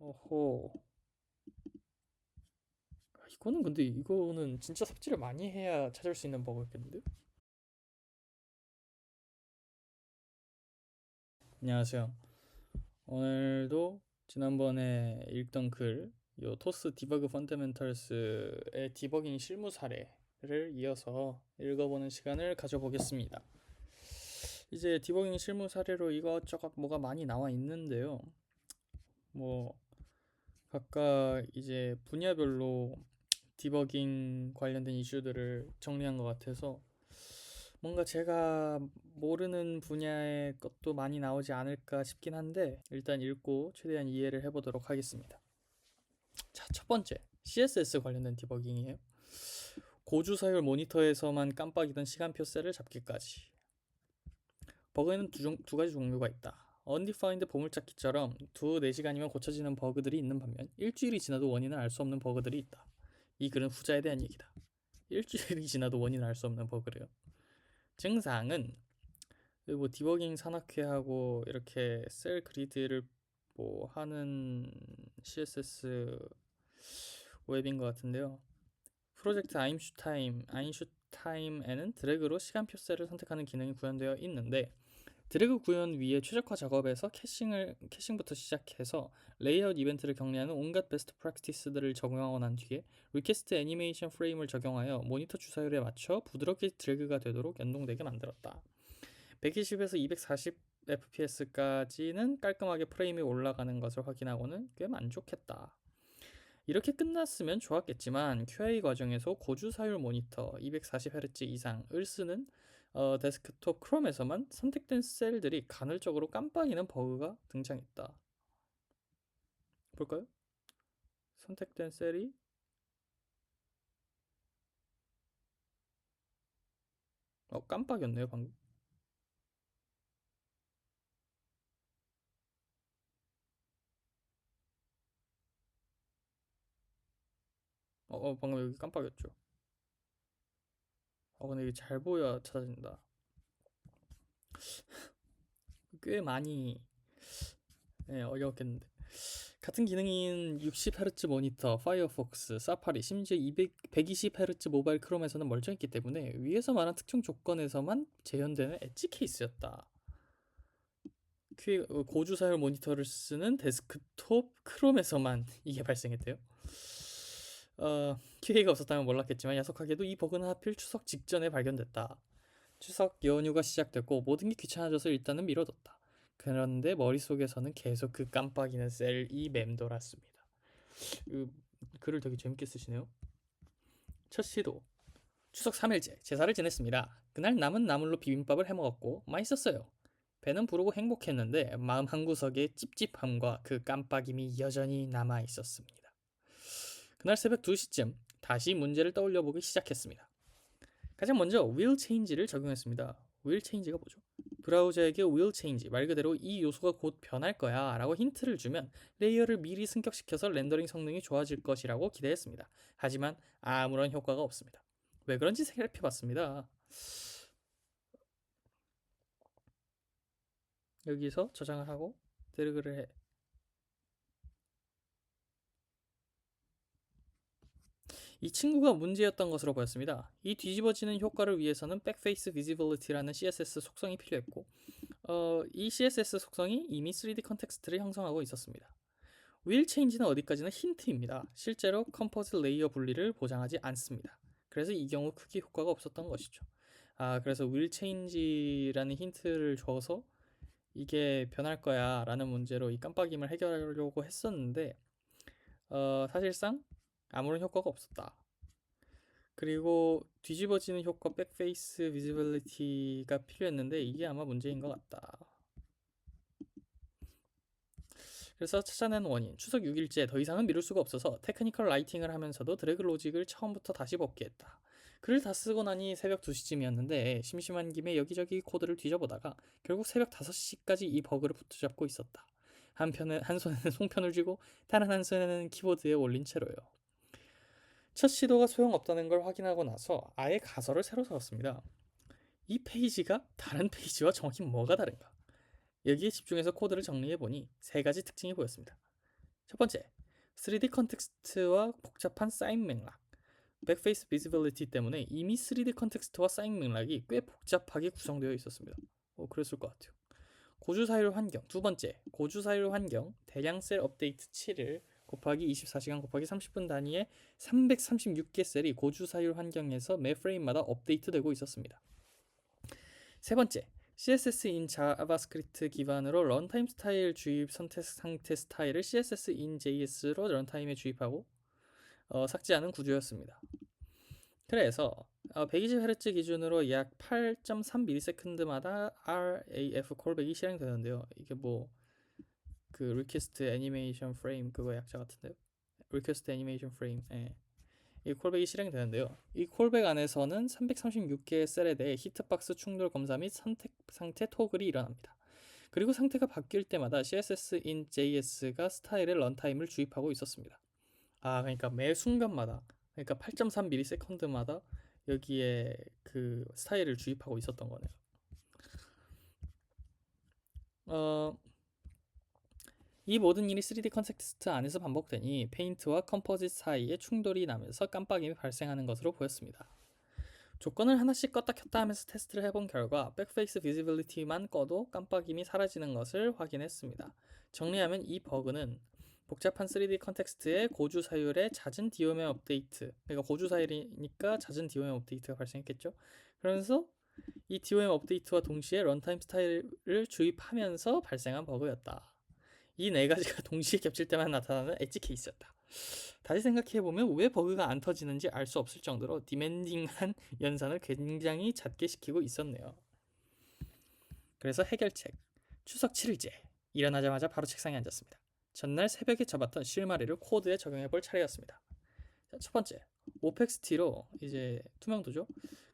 어호. 이거는 근데 이거는 진짜 삽질을 많이 해야 찾을 수 있는 버그겠는데? 안녕하세요. 오늘도 지난번에 읽던 글, 요 토스 디버그 펀더멘털스의 디버깅 실무 사례를 이어서 읽어보는 시간을 가져보겠습니다. 이제 디버깅 실무 사례로 이것저것 뭐가 많이 나와 있는데요. 뭐 각각 이제 분야별로 디버깅 관련된 이슈들을 정리한 것 같아서 뭔가 제가 모르는 분야의 것도 많이 나오지 않을까 싶긴 한데 일단 읽고 최대한 이해를 해보도록 하겠습니다. 자, 첫 번째 CSS 관련된 디버깅이에요. 고주 사율 모니터에서만 깜빡이던 시간표 셀을 잡기까지. 버그에는 두 가지 종류가 있다. undefined 보물찾기처럼 4시간이면 고쳐지는 버그들이 있는 반면 일주일이 지나도 원인을 알 수 없는 버그들이 있다. 이 글은 후자에 대한 얘기다. 일주일이 지나도 원인을 알 수 없는 버그래요. 증상은 뭐 디버깅 산악회하고 이렇게 셀 그리드를 뭐 하는 CSS 웹인 것 같은데요. 프로젝트 아인슈타임에는 드래그로 시간표 셀을 선택하는 기능이 구현되어 있는데 드래그 구현 위에 최적화 작업에서 캐싱부터 시작해서 레이아웃 이벤트를 격리하는 온갖 베스트 프랙티스들을 적용하고 난 뒤에 리퀘스트 애니메이션 프레임을 적용하여 모니터 주사율에 맞춰 부드럽게 드래그가 되도록 연동되게 만들었다. 120에서 240 fps까지는 깔끔하게 프레임이 올라가는 것을 확인하고는 꽤 만족했다. 이렇게 끝났으면 좋았겠지만 QA 과정에서 고주 사율 모니터 240Hz 이상을 쓰는 데스크톱 크롬에서만 선택된 셀들이 간헐적으로 깜빡이는 버그가 등장했다. 볼까요? 선택된 셀이 깜빡였네요 방금. 방금 여기 깜빡였죠. 근데 이게 잘 보여야 찾아진다. 꽤 많이 어려웠겠는데. 같은 기능인 60Hz 모니터, 파이어폭스, 사파리, 심지어 120Hz 모바일 크롬에서는 멀쩡했기 때문에 위에서 말한 특정 조건에서만 재현되는 엣지 케이스였다. 고주 사율 모니터를 쓰는 데스크톱 크롬에서만 이게 발생했대요. QA가 없었다면 몰랐겠지만 야속하게도 이 버그는 하필 추석 직전에 발견됐다. 추석 연휴가 시작됐고 모든 게 귀찮아져서 일단은 미뤄뒀다. 그런데 머릿속에서는 계속 그 깜빡이는 셀이 맴돌았습니다. 그 글을 되게 재밌게 쓰시네요. 첫 시도. 추석 3일째 제사를 지냈습니다. 그날 남은 나물로 비빔밥을 해먹었고 맛있었어요. 배는 부르고 행복했는데 마음 한구석에 찝찝함과 그 깜빡임이 여전히 남아 있었습니다. 그날 새벽 2시쯤 다시 문제를 떠올려 보기 시작했습니다. 가장 먼저 will change를 적용했습니다. will change가 뭐죠? 브라우저에게 will change, 말 그대로 이 요소가 곧 변할 거야 라고 힌트를 주면 레이어를 미리 승격시켜서 렌더링 성능이 좋아질 것이라고 기대했습니다. 하지만 아무런 효과가 없습니다. 왜 그런지 살펴봤습니다. 여기서 저장을 하고 드래그를 해. 이 친구가 문제였던 것으로 보였습니다. 이 뒤집어지는 효과를 위해서는 백페이스 비지빌리티라는 CSS 속성이 필요했고 이 CSS 속성이 이미 3D 컨텍스트를 형성하고 있었습니다. will change는 어디까지나 힌트입니다. 실제로 컴포즈 레이어 분리를 보장하지 않습니다. 그래서 이 경우 크게 효과가 없었던 것이죠. 그래서 will change라는 힌트를 줘서 이게 변할 거야 라는 문제로 이 깜빡임을 해결하려고 했었는데 사실상 아무런 효과가 없었다. 그리고 뒤집어지는 효과 백페이스 비지빌리티가 필요했는데 이게 아마 문제인 것 같다. 그래서 찾아낸 원인, 추석 6일째 더 이상은 미룰 수가 없어서 테크니컬 라이팅을 하면서도 드래그 로직을 처음부터 다시 복귀했다. 글을 다 쓰고 나니 새벽 2시쯤이었는데 심심한 김에 여기저기 코드를 뒤져보다가 결국 새벽 5시까지 이 버그를 붙잡고 있었다. 한 손에는 송편을 쥐고 다른 한 손에는 키보드에 올린 채로요. 첫 시도가 소용없다는 걸 확인하고 나서 아예 가설을 새로 세웠습니다. 이 페이지가 다른 페이지와 정확히 뭐가 다른가? 여기에 집중해서 코드를 정리해보니 세 가지 특징이 보였습니다. 첫 번째, 3D 컨텍스트와 복잡한 사인 맥락. 백페이스 비지빌리티 때문에 이미 3D 컨텍스트와 사인 맥락이 꽤 복잡하게 구성되어 있었습니다. 그랬을 것 같아요. 고주사율 환경. 두 번째, 고주사율 환경 대량 셀 업데이트 7을 곱하기 24시간 곱하기 30분 단위의 336개 셀이 고주사율 환경에서 매 프레임마다 업데이트되고 있었습니다. 세 번째, CSS in 자바스크립트 기반으로 런타임 스타일 주입 선택 상태 스타일을 CSS in JS로 런타임에 주입하고 삭제하는 구조였습니다. 그래서 120Hz 기준으로 약 8.3ms마다 RAF 콜백이 실행되는데요. 이게 뭐 그 리퀘스트 애니메이션 프레임 그거 약자 같은데요. 리퀘스트 애니메이션 프레임. 이 콜백이 실행되는데요. 이 콜백 안에서는 336개의 셀에 대해 히트박스 충돌 검사 및 선택 상태 토글이 일어납니다. 그리고 상태가 바뀔 때마다 CSS in JS가 스타일의 런타임을 주입하고 있었습니다. 그러니까 매 순간마다, 그러니까 8.3ms마다 여기에 그 스타일을 주입하고 있었던 거네요. 이 모든 일이 3D 컨텍스트 안에서 반복되니 페인트와 컴포짓 사이에 충돌이 나면서 깜빡임이 발생하는 것으로 보였습니다. 조건을 하나씩 껐다 켰다 하면서 테스트를 해본 결과 백페이스 비지빌리티만 꺼도 깜빡임이 사라지는 것을 확인했습니다. 정리하면 이 버그는 복잡한 3D 컨텍스트의 고주 사율의 잦은 DOM 업데이트, 그러니까 고주 사율이니까 잦은 DOM 업데이트가 발생했겠죠. 그러면서 이 DOM 업데이트와 동시에 런타임 스타일을 주입하면서 발생한 버그였다. 이 네 가지가 동시에 겹칠 때만 나타나는 엣지 케이스였다. 다시 생각해보면 왜 버그가 안 터지는지 알 수 없을 정도로 디맨딩한 연산을 굉장히 잦게 시키고 있었네요. 그래서 해결책, 추석 7일째 일어나자마자 바로 책상에 앉았습니다. 전날 새벽에 잡았던 실마리를 코드에 적용해볼 차례였습니다. 자, 첫 번째, 오펙스티로 이제 투명도죠.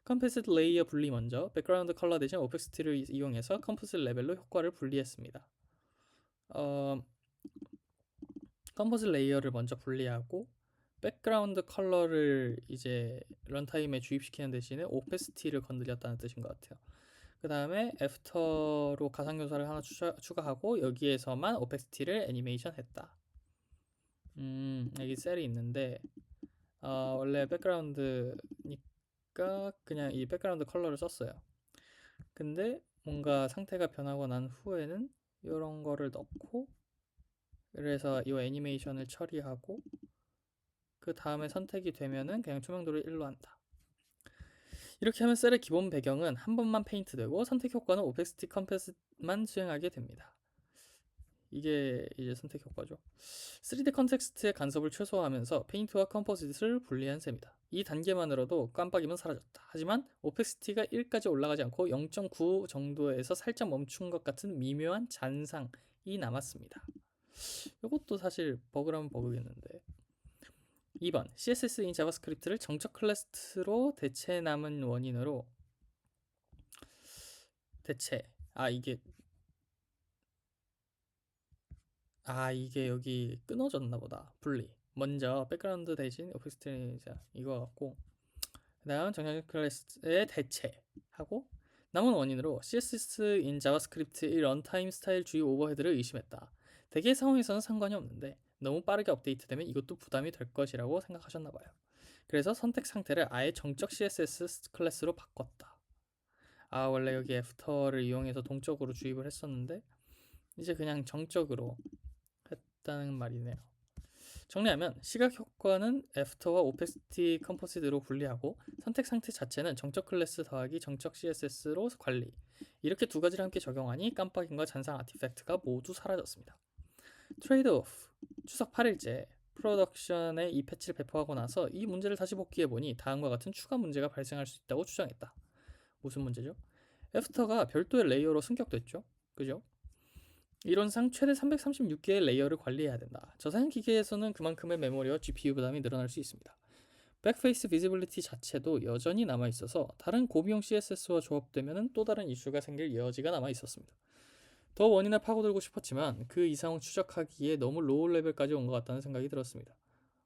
컴포짓 레이어 분리 먼저 백그라운드 컬러 대신 오펙스티를 이용해서 컴포짓 레벨로 효과를 분리했습니다. 컴포짓 레이어를 먼저 분리하고 백그라운드 컬러를 이제 런타임에 주입시키는 대신에 오페시티를 건드렸다는 뜻인 것 같아요. 그 다음에 애프터로 가상 요소를 하나 추가하고 여기에서만 오페시티를 애니메이션 했다. 여기 셀이 있는데 원래 백그라운드니까 그냥 이 백그라운드 컬러를 썼어요. 근데 뭔가 상태가 변하고 난 후에는 이런 거를 넣고 그래서 이 애니메이션을 처리하고 그 다음에 선택이 되면은 그냥 투명도를 1로 한다. 이렇게 하면 셀의 기본 배경은 한 번만 페인트 되고 선택 효과는 오펙시티 컴포짓만 수행하게 됩니다. 이게 이제 선택 효과죠. 3D 컨텍스트의 간섭을 최소화하면서 페인트와 컴포짓을 분리한 셈이다. 이 단계만으로도 깜빡임은 사라졌다. 하지만 오펙시티가 1까지 올라가지 않고 0.9 정도에서 살짝 멈춘 것 같은 미묘한 잔상이 남았습니다. 이것도 사실 버그라면 버그겠는데. 2번, CSS in 자바스크립트를 정적 클래스로 대체 남은 원인으로 이게 여기 끊어졌나 보다. 분리. 먼저 백그라운드 대신 오펙스티 이거 같고 그 다음 정적 클래스의 대체하고 남은 원인으로 CSS in 자바스크립트의 런타임 스타일 주의 오버헤드를 의심했다. 대개 상황에서는 상관이 없는데 너무 빠르게 업데이트되면 이것도 부담이 될 것이라고 생각하셨나봐요. 그래서 선택 상태를 아예 정적 CSS 클래스로 바꿨다. 원래 여기 애프터를 이용해서 동적으로 주입을 했었는데 이제 그냥 정적으로 했다는 말이네요. 정리하면 시각 효과는 애프터와 오페시티 컴포짓으로 분리하고 선택 상태 자체는 정적 클래스 더하기 정적 CSS로 관리. 이렇게 두 가지를 함께 적용하니 깜빡임과 잔상 아티팩트가 모두 사라졌습니다. 트레이드오프. 추석 8일째 프로덕션에 이 패치를 배포하고 나서 이 문제를 다시 복귀해보니 다음과 같은 추가 문제가 발생할 수 있다고 추정했다. 무슨 문제죠? 애프터가 별도의 레이어로 승격됐죠. 그죠? 이론상 최대 336개의 레이어를 관리해야 된다. 저사양 기계에서는 그만큼의 메모리와 GPU 부담이 늘어날 수 있습니다. 백페이스 비지빌리티 자체도 여전히 남아있어서 다른 고비용 CSS와 조합되면 또 다른 이슈가 생길 여지가 남아있었습니다. 더 원인을 파고들고 싶었지만 그 이상을 추적하기에 너무 로우 레벨까지 온 것 같다는 생각이 들었습니다.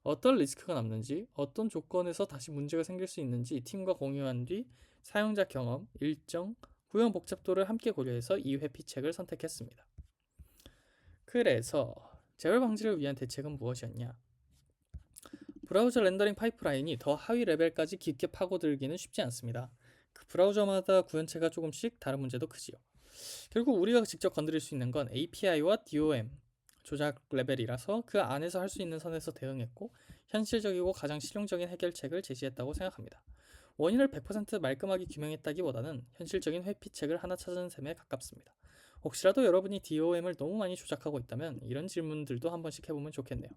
어떤 리스크가 남는지, 어떤 조건에서 다시 문제가 생길 수 있는지 팀과 공유한 뒤 사용자 경험, 일정, 구형 복잡도를 함께 고려해서 2회 피책을 선택했습니다. 그래서 재발 방지를 위한 대책은 무엇이었냐? 브라우저 렌더링 파이프라인이 더 하위 레벨까지 깊게 파고들기는 쉽지 않습니다. 그 브라우저마다 구현체가 조금씩 다른 문제도 크지요. 결국 우리가 직접 건드릴 수 있는 건 API와 DOM 조작 레벨이라서 그 안에서 할 수 있는 선에서 대응했고 현실적이고 가장 실용적인 해결책을 제시했다고 생각합니다. 원인을 100% 말끔하게 규명했다기보다는 현실적인 회피책을 하나 찾은 셈에 가깝습니다. 혹시라도 여러분이 DOM을 너무 많이 조작하고 있다면 이런 질문들도 한 번씩 해보면 좋겠네요.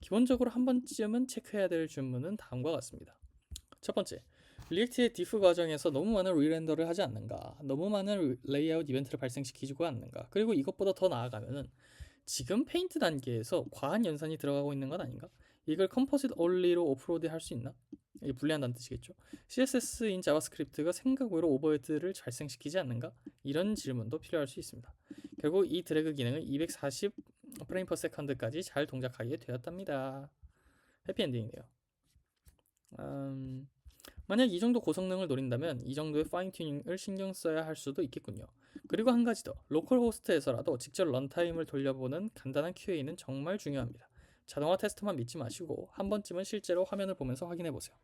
기본적으로 한 번쯤은 체크해야 될 질문은 다음과 같습니다. 첫 번째, 리액트의 디프 과정에서 너무 많은 리렌더를 하지 않는가? 너무 많은 레이아웃 이벤트를 발생시키지고 않는가? 그리고 이것보다 더 나아가면은 지금 페인트 단계에서 과한 연산이 들어가고 있는 건 아닌가? 이걸 컴포짓 only로 오프로드 할 수 있나? 이게 불리한다는 뜻이겠죠. CSS인 자바스크립트가 생각 외로 오버헤드를 발생시키지 않는가? 이런 질문도 필요할 수 있습니다. 결국 이 드래그 기능은 240 프레임 퍼 세컨드까지 잘 동작하게 되었답니다. 해피엔딩이네요. 만약 이 정도 고성능을 노린다면 이 정도의 파인 튜닝을 신경 써야 할 수도 있겠군요. 그리고 한 가지 더, 로컬 호스트에서라도 직접 런타임을 돌려보는 간단한 QA는 정말 중요합니다. 자동화 테스트만 믿지 마시고 한 번쯤은 실제로 화면을 보면서 확인해 보세요.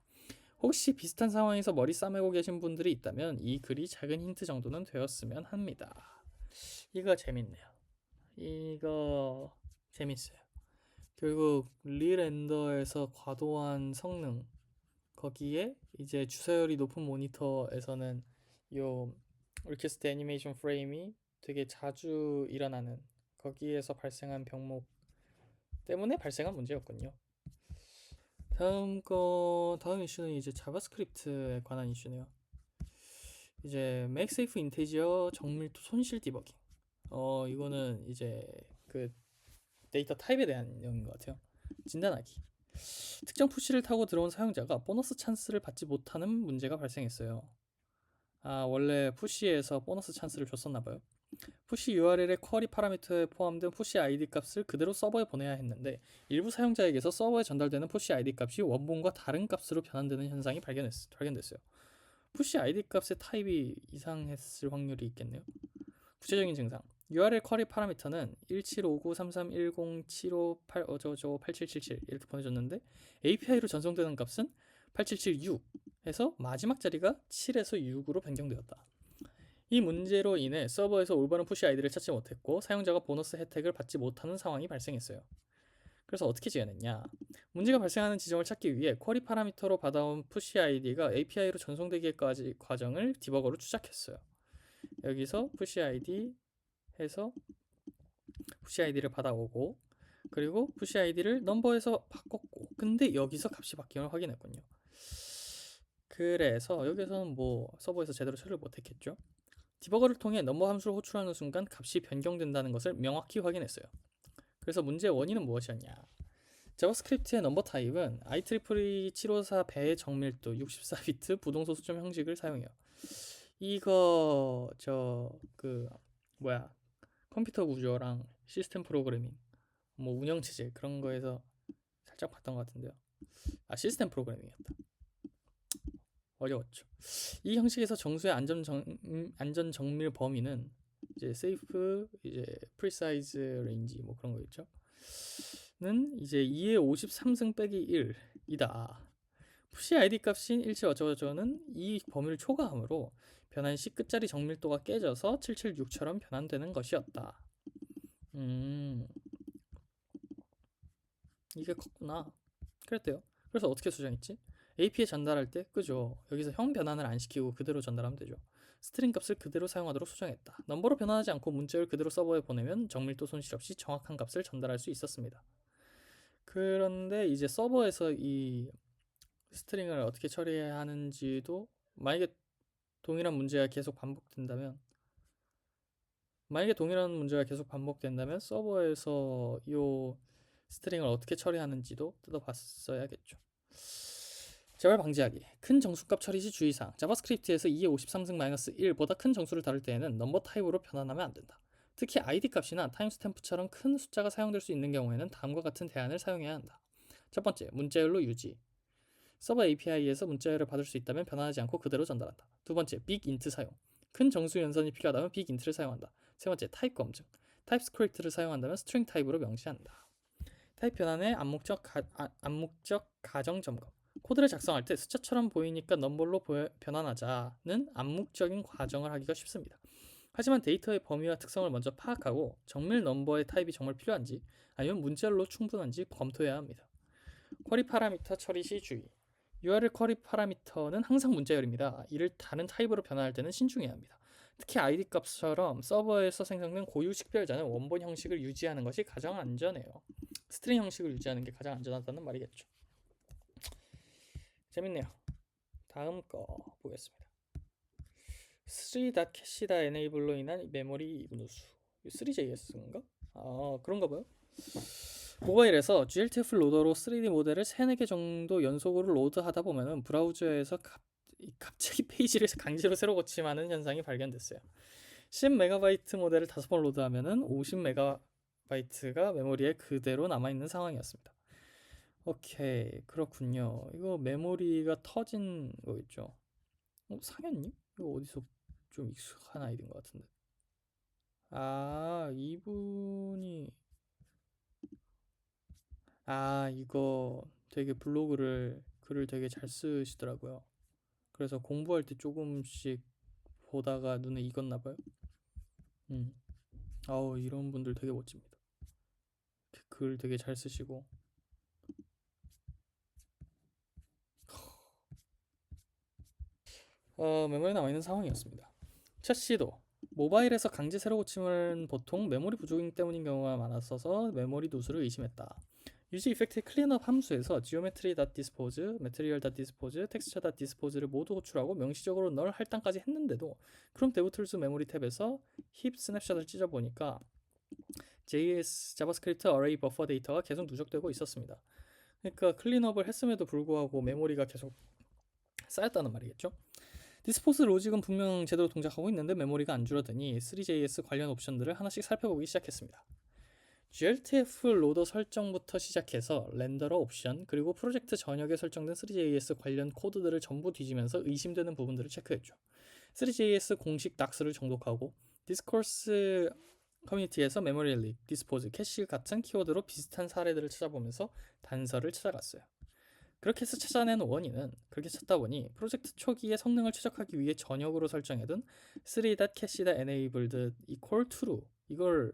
혹시 비슷한 상황에서 머리 싸매고 계신 분들이 있다면 이 글이 작은 힌트 정도는 되었으면 합니다. 이거 재밌네요. 이거 재밌어요. 결국 리렌더에서 과도한 성능 거기에 이제 주사율이 높은 모니터에서는 요 리퀘스트 애니메이션 프레임이 되게 자주 일어나는 거기에서 발생한 병목 때문에 발생한 문제였군요. 다음 이슈는 이제 자바스크립트에 관한 이슈네요. 이제 맥세이프 인테지어 정밀도 손실 디버깅. 이거는 이제 그 데이터 타입에 대한 내용인 것 같아요. 진단하기. 특정 푸시를 타고 들어온 사용자가 보너스 찬스를 받지 못하는 문제가 발생했어요. 원래 푸시에서 보너스 찬스를 줬었나봐요. 푸시 URL의 쿼리 파라미터에 포함된 푸시 ID 값을 그대로 서버에 보내야 했는데 일부 사용자에게서 서버에 전달되는 푸시 ID 값이 원본과 다른 값으로 변환되는 현상이 발견됐어요. 푸시 ID 값의 타입이 이상했을 확률이 있겠네요. 구체적인 증상. URL 쿼리 파라미터는 1759310758 이렇게 보내줬는데 API로 전송되는 값은 8776에서 마지막 자리가 7에서 6으로 변경되었다. 이 문제로 인해 서버에서 올바른 푸시 아이디를 찾지 못했고 사용자가 보너스 혜택을 받지 못하는 상황이 발생했어요. 그래서 어떻게 지어냈냐? 문제가 발생하는 지점을 찾기 위해 쿼리 파라미터로 받아온 푸시 아이디가 API로 전송되기까지 과정을 디버거로 추적했어요. 여기서 푸시 아이디 해서 푸시 아이디를 받아오고 그리고 푸시 아이디를 넘버에서 바꿨고 근데 여기서 값이 바뀌는 걸 확인했군요. 그래서 여기서는 뭐 서버에서 제대로 처리를 못했겠죠. 디버거를 통해 넘버 함수를 호출하는 순간 값이 변경된다는 것을 명확히 확인했어요. 그래서 문제의 원인은 무엇이었냐? 자바스크립트의 넘버 타입은 IEEE 754 배의 정밀도 64비트 부동소 수점 형식을 사용해요. 이거 컴퓨터 구조랑 시스템 프로그래밍, 뭐 운영체제 그런 거에서 살짝 봤던 것 같은데요. 시스템 프로그래밍이었다. 어려웠죠. 이 형식에서 정수의 안전 정밀 범위는 이제 safe, 이제 precise range 뭐 그런 거겠죠. 는 이제 2의 53승 빼기 1이다. 푸시 ID 값인 17 어쩌고저쩌고는 이 범위를 초과함으로 변환 시 끝자리 정밀도가 깨져서 776처럼 변환되는 것이었다. 이게 컸구나. 그랬대요. 그래서 어떻게 수정했지? AP에 전달할 때 그죠? 여기서 형 변환을 안 시키고 그대로 전달하면 되죠. 스트링 값을 그대로 사용하도록 수정했다. 넘버로 변환하지 않고 문자를 그대로 서버에 보내면 정밀도 손실 없이 정확한 값을 전달할 수 있었습니다. 그런데 이제 서버에서 이 스트링을 어떻게 처리해야 하는지도 만약에 동일한 문제가 계속 반복된다면 서버에서 이 스트링을 어떻게 처리하는지도 뜯어봤어야겠죠. 재발 방지하기. 큰 정수값 처리 시 주의사항. 자바스크립트에서 2의 53승-1보다 큰 정수를 다룰 때에는 넘버 타입으로 변환하면 안 된다. 특히 ID 값이나 타임스탬프처럼 큰 숫자가 사용될 수 있는 경우에는 다음과 같은 대안을 사용해야 한다. 첫 번째, 문자열로 유지. 서버 API에서 문자열을 받을 수 있다면 변환하지 않고 그대로 전달한다. 두 번째, 빅인트 사용. 큰 정수 연산이 필요하다면 빅인트를 사용한다. 세 번째, 타입 검증. 타입스크립트를 사용한다면 스트링 타입으로 명시한다. 타입 변환의 암묵적 가정 점검. 코드를 작성할 때 숫자처럼 보이니까 넘버로 변환하자는 암묵적인 과정을 하기가 쉽습니다. 하지만 데이터의 범위와 특성을 먼저 파악하고 정밀 넘버의 타입이 정말 필요한지 아니면 문자열로 충분한지 검토해야 합니다. 쿼리 파라미터 처리 시 주의. URL 쿼리 파라미터는 항상 문자열입니다. 이를 다른 타입으로 변환할 때는 신중해야 합니다. 특히 ID 값처럼 서버에서 생성된 고유 식별자는 원본 형식을 유지하는 것이 가장 안전해요. 스트링 형식을 유지하는 게 가장 안전하다는 말이겠죠. 재밌네요. 다음 거 보겠습니다. 3.cache enable로 인한 메모리 분수. 3JS인가? 그런가 봐요. 모바일에서 GLTF 로더로 3D 모델을 3, 4개 정도 연속으로 로드하다 보면 브라우저에서 갑자기 페이지를 강제로 새로 고침하는 현상이 발견됐어요. 10MB 모델을 5번 로드하면 50MB가 메모리에 그대로 남아있는 상황이었습니다. 오케이, 그렇군요. 이거 메모리가 터진 거겠죠. 상현님? 이거 어디서 좀 익숙한 아이디인 것 같은데. 이분이 이거 되게 글을 되게 잘 쓰시더라고요. 그래서 공부할 때 조금씩 보다가 눈에 익었나 봐요. 이런 분들 되게 멋집니다. 글 되게 잘 쓰시고. 메모리에 남아있는 상황이었습니다. 첫 시도. 모바일에서 강제 새로 고침은 보통 메모리 부족 때문인 경우가 많았어서 메모리 누수를 의심했다. 유지 이펙트 클린업 함수에서 geometry.dispose, material.dispose, texture.dispose를 모두 호출하고 명시적으로 널 할당까지 했는데도 크롬 데브툴스 메모리 탭에서 힙 스냅샷을 찢어보니까 JS 자바스크립트 어레이 버퍼 데이터가 계속 누적되고 있었습니다. 그러니까 클린업을 했음에도 불구하고 메모리가 계속 쌓였다는 말이겠죠. 디스포스 로직은 분명 제대로 동작하고 있는데 메모리가 안 줄어드니 3JS 관련 옵션들을 하나씩 살펴보기 시작했습니다. GLTF 로더 설정부터 시작해서 렌더러 옵션 그리고 프로젝트 전역에 설정된 3JS 관련 코드들을 전부 뒤지면서 의심되는 부분들을 체크했죠. 3JS 공식 닥스를 정독하고 디스코스 커뮤니티에서 메모리 릭, 디스포즈, 캐시 같은 키워드로 비슷한 사례들을 찾아보면서 단서를 찾아갔어요. 그렇게 해서 찾아낸 원인은 그렇게 찾다 보니 프로젝트 초기에 성능을 최적화하기 위해 전역으로 설정해둔 3.cache-enabled equal true 이걸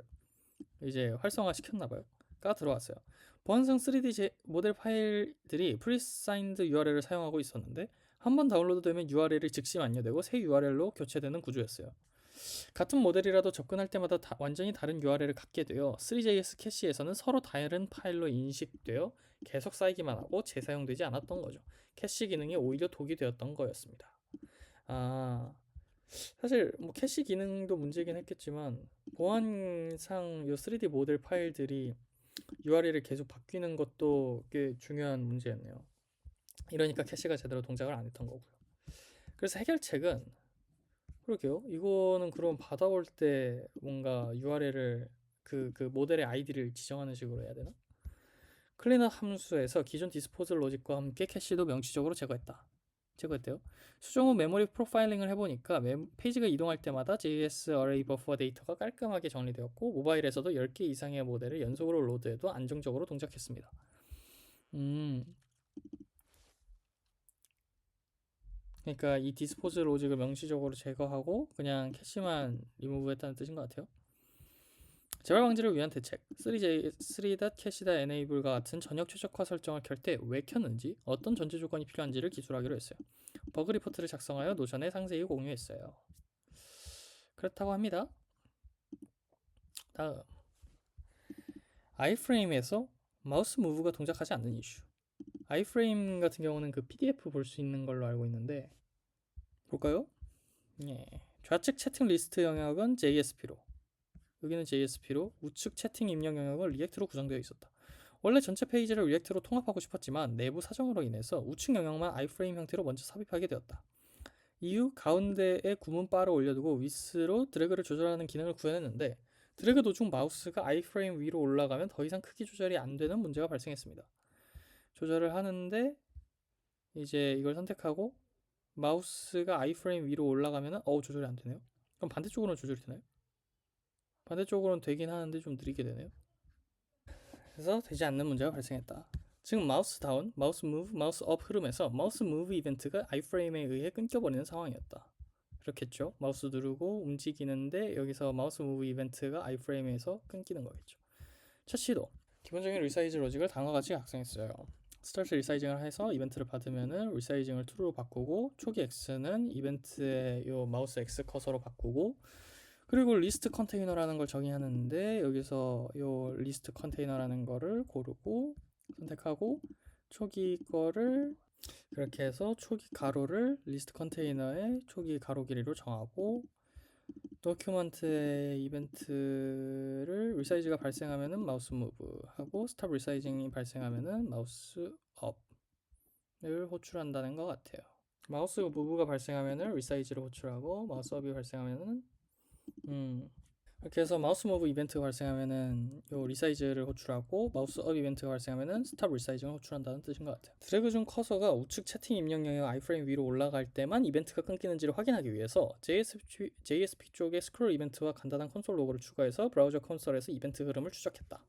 이제 활성화 시켰나봐요. 가 들어왔어요. 보안상 3D 모델 파일들이 프리사인드 URL을 사용하고 있었는데 한번 다운로드되면 URL이 즉시 만료되고 새 URL로 교체되는 구조였어요. 같은 모델이라도 접근할 때마다 완전히 다른 URL을 갖게 되어 3JS 캐시에서는 서로 다른 파일로 인식되어 계속 쌓이기만 하고 재사용되지 않았던 거죠. 캐시 기능이 오히려 독이 되었던 거였습니다. 사실 뭐 캐시 기능도 문제긴 했겠지만 보안상 이 3D 모델 파일들이 URL이 계속 바뀌는 것도 꽤 중요한 문제였네요. 이러니까 캐시가 제대로 동작을 안 했던 거고요. 그래서 해결책은 그러게요. 이거는 그럼 받아올 때 뭔가 URL을 그 모델의 아이디를 지정하는 식으로 해야 되나? 클린업 함수에서 기존 디스포즈 로직과 함께 캐시도 명시적으로 제거했대요. 수정 후 메모리 프로파일링을 해보니까 페이지가 이동할 때마다 JS 어레이 버퍼 데이터가 깔끔하게 정리되었고 모바일에서도 10개 이상의 모델을 연속으로 로드해도 안정적으로 동작했습니다. 그러니까 이 디스포즈 로직을 명시적으로 제거하고 그냥 캐시만 리무브했다는 뜻인 것 같아요. 재발 방지를 위한 대책 3.cache-enable과 같은 전역 최적화 설정을 켤 때 왜 켰는지 어떤 전제 조건이 필요한지를 기술하기로 했어요. 버그 리포트를 작성하여 노션에 상세히 공유했어요. 그렇다고 합니다. 다음 아이프레임에서 마우스 무브가 동작하지 않는 이슈. 아이프레임 같은 경우는 그 PDF 볼 수 있는 걸로 알고 있는데 볼까요? 예. 좌측 채팅 리스트 영역은 JSP로 여기는 JSP로 우측 채팅 입력 영역은 리액트로 구성되어 있었다. 원래 전체 페이지를 리액트로 통합하고 싶었지만 내부 사정으로 인해서 우측 영역만 아이프레임 형태로 먼저 삽입하게 되었다. 이후 가운데에 구문 바를 올려두고 위스로 드래그를 조절하는 기능을 구현했는데 드래그 도중 마우스가 아이프레임 위로 올라가면 더 이상 크기 조절이 안 되는 문제가 발생했습니다. 조절을 하는데 이제 이걸 선택하고 마우스가 아이프레임 위로 올라가면 조절이 안 되네요. 그럼 반대쪽으로는 조절이 되나요? 반대쪽으로는 되긴 하는데 좀 느리게 되네요. 그래서 되지 않는 문제가 발생했다. 즉 마우스 다운, 마우스 무브, 마우스 업 흐름에서 마우스 무브 이벤트가 iframe에 의해 끊겨버리는 상황이었다. 그렇겠죠. 마우스 누르고 움직이는데 여기서 마우스 무브 이벤트가 iframe에서 끊기는 거겠죠. 첫 시도. 기본적인 리사이즈 로직을 다음과 같이 작성했어요. 스타트 리사이징을 해서 이벤트를 받으면은 리사이징을 true로 바꾸고 초기 x는 이벤트의 요 마우스 x 커서로 바꾸고 그리고 리스트 컨테이너라는 걸 정의하는데 여기서 요 리스트 컨테이너라는 거를 고르고 선택하고 초기 거를 그렇게 해서 초기 가로를 리스트 컨테이너의 초기 가로 길이로 정하고 도큐먼트의 이벤트를 리사이즈가 발생하면은 마우스 무브 하고 스탑 리사이징이 발생하면은 마우스 업을 호출한다는 것 같아요. 마우스 무브가 발생하면은 리사이즈를 호출하고 마우스 업이 발생하면은 이렇게 해서 마우스 무브 이벤트가 발생하면은 요 리사이즈를 호출하고 마우스 업 이벤트가 발생하면은 스탑 리사이징을 호출한다는 뜻인 것 같아요. 드래그 중 커서가 우측 채팅 입력 영역 iframe 위로 올라갈 때만 이벤트가 끊기는지를 확인하기 위해서 JSP 쪽에 스크롤 이벤트와 간단한 콘솔 로그를 추가해서 브라우저 콘솔에서 이벤트 흐름을 추적했다.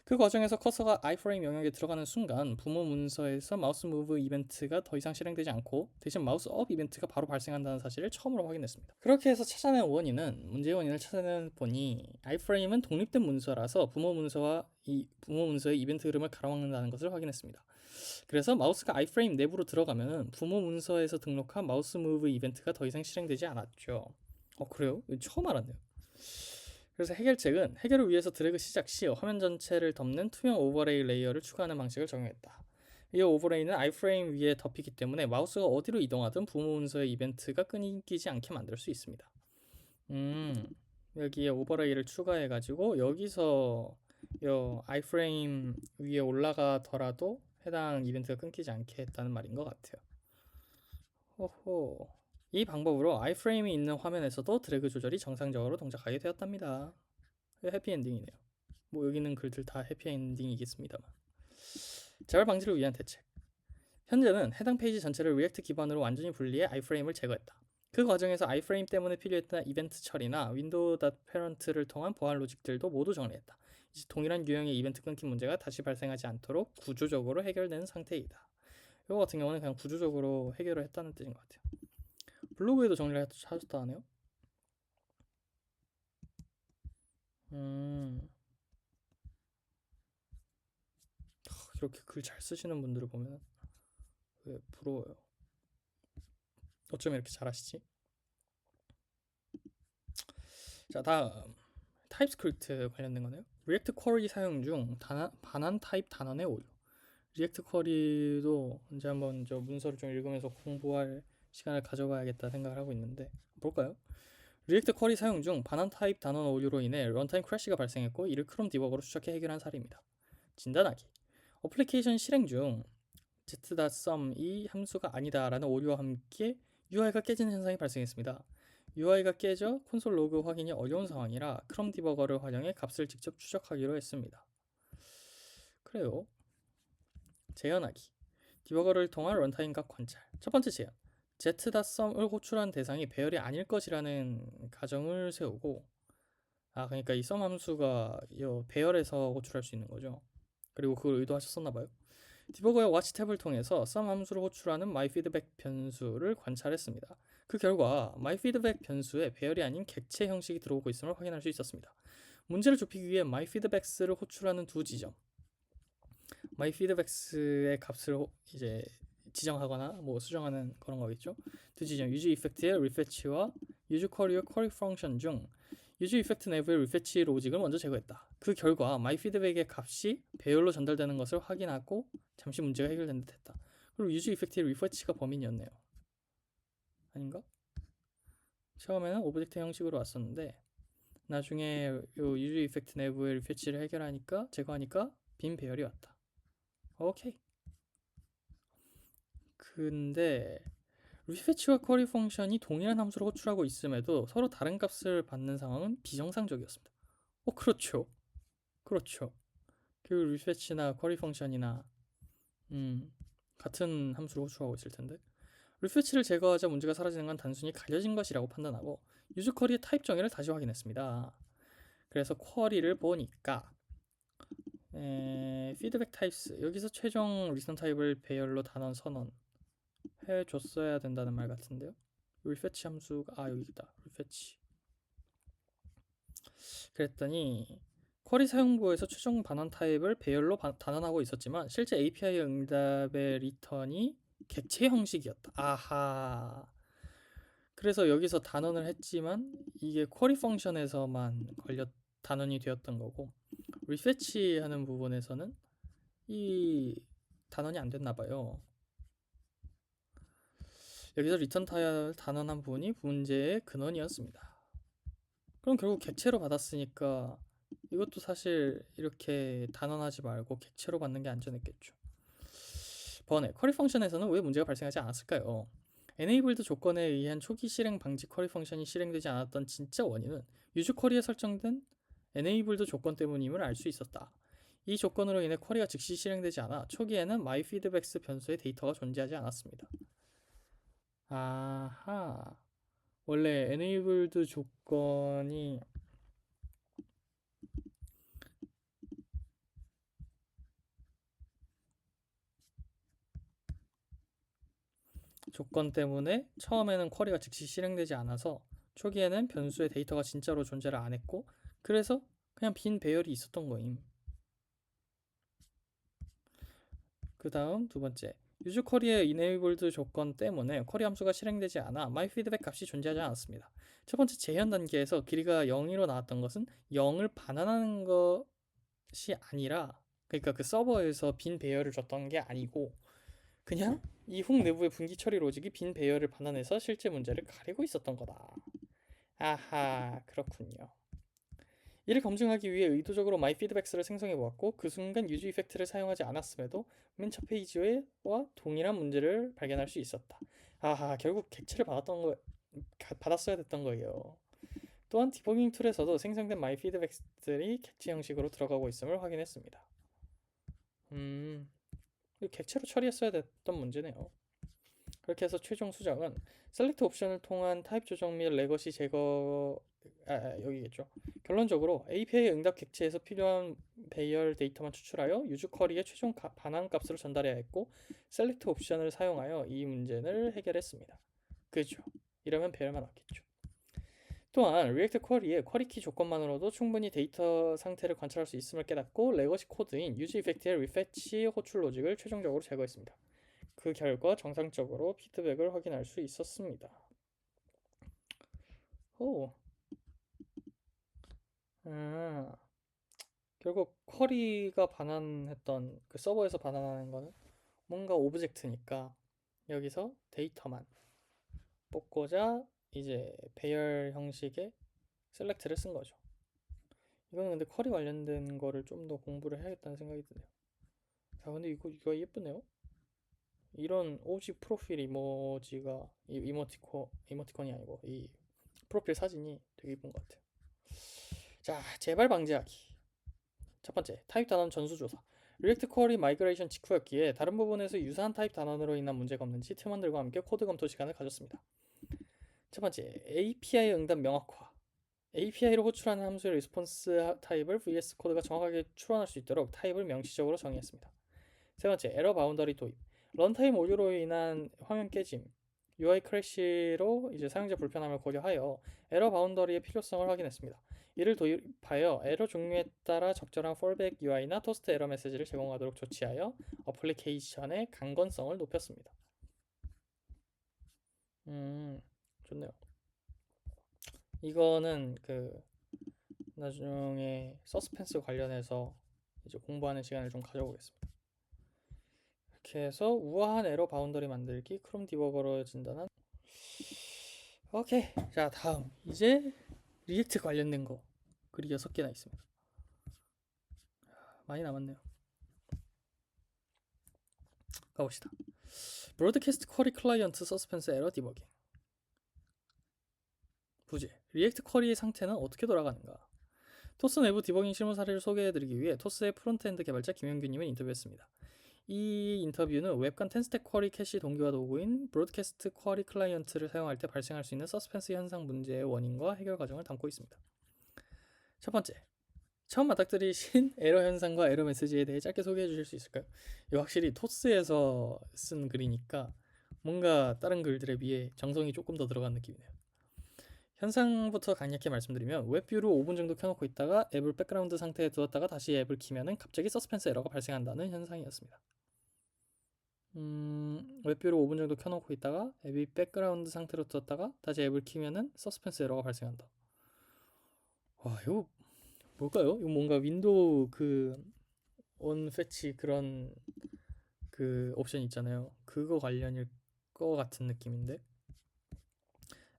그 과정에서 커서가 iframe 영역에 들어가는 순간 부모 문서에서 마우스 무브 이벤트가 더 이상 실행되지 않고 대신 마우스 업 이벤트가 바로 발생한다는 사실을 처음으로 확인했습니다. 그렇게 해서 찾아낸 원인은 문제의 원인을 찾아내 보니 iframe은 독립된 문서라서 부모 문서의 이벤트 흐름을 가로막는다는 것을 확인했습니다. 그래서 마우스가 iframe 내부로 들어가면 부모 문서에서 등록한 마우스 무브 이벤트가 더 이상 실행되지 않았죠. 그래요? 처음 알았네요. 그래서 해결책은 해결을 위해서 드래그 시작 시 화면 전체를 덮는 투명 오버레이 레이어를 추가하는 방식을 적용했다. 이 오버레이는 iframe 위에 덮이기 때문에 마우스가 어디로 이동하든 부모 문서의 이벤트가 끊기지 않게 만들 수 있습니다. 여기에 오버레이를 추가해가지고 여기서 이 iframe 위에 올라가더라도 해당 이벤트가 끊기지 않게 했다는 말인 것 같아요. 호호. 이 방법으로 iframe이 있는 화면에서도 드래그 조절이 정상적으로 동작하게 되었답니다. 해피엔딩이네요. 뭐 여기 있는 글들 다 해피엔딩이겠습니다만. 재발 방지를 위한 대책. 현재는 해당 페이지 전체를 리액트 기반으로 완전히 분리해 iframe을 제거했다. 그 과정에서 iframe 때문에 필요했던 이벤트 처리나 window.parent를 통한 보안 로직들도 모두 정리했다. 이제 동일한 유형의 이벤트 끊김 문제가 다시 발생하지 않도록 구조적으로 해결된 상태이다. 이거 같은 경우는 그냥 구조적으로 해결을 했다는 뜻인 것 같아요. 블로그에도 정리를 하셨다 하네요. 이렇게 글 잘 쓰시는 분들을 보면 왜 부러워요. 어쩜 이렇게 잘하시지? 자, 다음 타입스크립트 관련된 거네요. 리액트 쿼리 사용 중 반환 타입 단원의 오류. 리액트 쿼리도 언제 한번 저 문서를 좀 읽으면서 공부할 시간을 가져봐야겠다 생각을 하고 있는데 볼까요? 리액트 쿼리 사용 중 반환 타입 단원 오류로 인해 런타임 크래시가 발생했고 이를 크롬 디버거로 추적해 해결한 사례입니다. 진단하기. 어플리케이션 실행 중 z.sum이 함수가 아니다라는 오류와 함께 UI가 깨지는 현상이 발생했습니다. UI가 깨져 콘솔 로그 확인이 어려운 상황이라 크롬 디버거를 활용해 값을 직접 추적하기로 했습니다. 그래요. 재현하기. 디버거를 통한 런타임 값 관찰. 첫 번째 재현. z.sum을 호출한 대상이 배열이 아닐 것이라는 가정을 세우고 그러니까 이 sum 함수가 배열에서 호출할 수 있는 거죠. 그리고 그걸 의도하셨었나봐요. 디버거의 watch 탭을 통해서 sum 함수를 호출하는 myFeedback 변수를 관찰했습니다. 그 결과 myFeedback 변수에 배열이 아닌 객체 형식이 들어오고 있음을 확인할 수 있었습니다. 문제를 좁히기 위해 myFeedbacks를 호출하는 두 지점 myFeedbacks의 값을 이제 지정하거나 뭐 수정하는 그런 거겠죠. 두 지점 use effect의 refetch와 use query의 query function 중 use effect 내부의 refetch 로직을 먼저 제거했다. 그 결과 myFeedback의 값이 배열로 전달되는 것을 확인하고 잠시 문제가 해결된 듯 했다. 그리고 use effect의 refetch가 범인이었네요. 아닌가? 처음에는 오브젝트 형식으로 왔었는데 나중에 요 use effect 내부의 refetch를 해결하니까 제거하니까 빈 배열이 왔다. 오케이. 근데 refetch와 query 펑션이 동일한 함수를 호출하고 있음에도 서로 다른 값을 받는 상황은 비정상적이었습니다. 그렇죠. 그렇죠. 그 refetch나 query 펑션이나 같은 함수를 호출하고 있을 텐데 refetch를 제거하자 문제가 사라지는 건 단순히 가려진 것이라고 판단하고 use query의 타입 정의를 다시 확인했습니다. 그래서 query를 보니까 피드백 타입스 여기서 최종 리턴 타입을 배열로 단원 선언 해줬어야 된다는 말 같은데요. refetch 함수가 여기 있다. refetch 그랬더니 쿼리 사용부에서 최종 반원 타입을 배열로 단원하고 있었지만 실제 API 응답의 리턴이 객체 형식이었다. 아하. 그래서 여기서 단원을 했지만 이게 쿼리 펑션에서만 단원이 되었던 거고 refetch 하는 부분에서는 이 단원이 안 됐나 봐요. 여기서 리턴 타입을 단원한 부분이 문제의 근원이었습니다. 그럼 결국 객체로 받았으니까 이것도 사실 이렇게 단원하지 말고 객체로 받는 게 안전했겠죠. 번외, 쿼리 펑션에서는 왜 문제가 발생하지 않았을까요? enabled 조건에 의한 초기 실행 방지 쿼리 펑션이 실행되지 않았던 진짜 원인은 유즈 쿼리에 설정된 enabled 조건 때문임을 알 수 있었다. 이 조건으로 인해 쿼리가 즉시 실행되지 않아 초기에는 myFeedbacks 변수의 데이터가 존재하지 않았습니다. 아하, 원래 enabled 조건이 조건 때문에 처음에는 쿼리가 즉시 실행되지 않아서 초기에는 변수의 데이터가 진짜로 존재를 안 했고 그래서 그냥 빈 배열이 있었던 거임. 그 다음 두 번째, 유즈 쿼리의 enabled 조건 때문에 쿼리 함수가 실행되지 않아 myFeedback 값이 존재하지 않았습니다. 첫 번째 재현 단계에서 길이가 0으로 나왔던 것은 0을 반환하는 것이 아니라 그러니까 그 서버에서 빈 배열을 줬던 게 아니고 그냥 이 훅 내부의 분기 처리 로직이 빈 배열을 반환해서 실제 문제를 가리고 있었던 거다. 아하, 그렇군요. 이를 검증하기 위해 의도적으로 myFeedbacks를 생성해 보았고 그 순간 유즈 이펙트를 사용하지 않았음에도 맨 첫 페이지와 동일한 문제를 발견할 수 있었다. 아하, 결국 객체를 받았어야 됐던 거예요. 또한 디버깅 툴에서도 생성된 myFeedbacks들이 객체 형식으로 들어가고 있음을 확인했습니다. 객체로 처리했어야 됐던 문제네요. 그렇게 해서 최종 수정은 셀렉트 옵션을 통한 타입 조정 및 레거시 제거 여기겠죠. 결론적으로 API 응답 객체에서 필요한 배열 데이터만 추출하여 유즈 쿼리의 최종 반환 값으로 전달해야 했고 셀렉트 옵션을 사용하여 이 문제를 해결했습니다. 그죠? 이러면 배열만 왔겠죠. 또한 리액트 쿼리의 쿼리키 조건만으로도 충분히 데이터 상태를 관찰할 수 있음을 깨닫고 레거시 코드인 유즈 이펙트의 리패치 호출 로직을 최종적으로 제거했습니다. 그 결과 정상적으로 피드백을 확인할 수 있었습니다. 오, 결국 쿼리가 반환했던 그 서버에서 반환하는 거는 뭔가 오브젝트니까 여기서 데이터만 뽑고자 이제 배열 형식의 셀렉트를 쓴 거죠. 이거는 근데 쿼리 관련된 거를 좀 더 공부를 해야겠다는 생각이 드네요. 자, 근데 이거 예쁘네요. 이런 오직 프로필 이모지가 이모티콘이 아니고 이 프로필 사진이 되게 예쁜 것 같아요. 자, 재발 방지하기. 첫 번째, 타입 단원 전수 조사. 리액트 쿼리 마이그레이션 직후였기에 다른 부분에서 유사한 타입 단원으로 인한 문제가 없는지 팀원들과 함께 코드 검토 시간을 가졌습니다. 첫 번째, API 응답 명확화. API로 호출하는 함수의 리스폰스 타입을 VS 코드가 정확하게 추론할 수 있도록 타입을 명시적으로 정의했습니다. 세 번째, 에러 바운더리 도입. 런타임 오류로 인한 화면 깨짐, UI 크래시로 이제 사용자 불편함을 고려하여 에러 바운더리의 필요성을 확인했습니다. 이를 도입하여 에러 종류에 따라 적절한 fallback UI나 토스트 에러 메시지를 제공하도록 조치하여 어플리케이션의 강건성을 높였습니다. 좋네요. 이거는 그 나중에 서스펜스 관련해서 이제 공부하는 시간을 좀 가져보겠습니다. 이렇게 해서 우아한 에러 바운더리 만들기 크롬 디버거로 진단한. 오케이, 자 다음 이제 리액트 관련된 거 글이 6개나 있습니다. 많이 남았네요. 가봅시다. 브로드캐스트 쿼리 클라이언트 서스펜스 에러 디버깅. 부제, 리액트 쿼리의 상태는 어떻게 돌아가는가? 토스 내부 디버깅 실무 사례를 소개해드리기 위해 토스의 프론트엔드 개발자 김영규님을 인터뷰했습니다. 이 인터뷰는 웹간 텐스택 쿼리 캐시 동기화 도구인 브로드캐스트 쿼리 클라이언트를 사용할 때 발생할 수 있는 서스펜스 현상 문제의 원인과 해결 과정을 담고 있습니다. 첫 번째, 처음 맞닥뜨리신 에러 현상과 에러 메시지에 대해 짧게 소개해 주실 수 있을까요? 이거 확실히 토스에서 쓴 글이니까 뭔가 다른 글들에 비해 정성이 조금 더 들어간 느낌이네요. 현상부터 간략히 말씀드리면 웹뷰를 5분 정도 켜놓고 있다가 앱을 백그라운드 상태에 두었다가 다시 앱을 키면은 갑자기 서스펜스 에러가 발생한다는 현상이었습니다. 웹뷰를 5분 정도 켜놓고 있다가 앱이 백그라운드 상태로 두었다가 다시 앱을 키면은 서스펜스 에러가 발생한다. 와, 이거 뭘까요? 이거 뭔가 윈도우 그 온패치 그런 그 옵션 있잖아요. 그거 관련일 거 같은 느낌인데.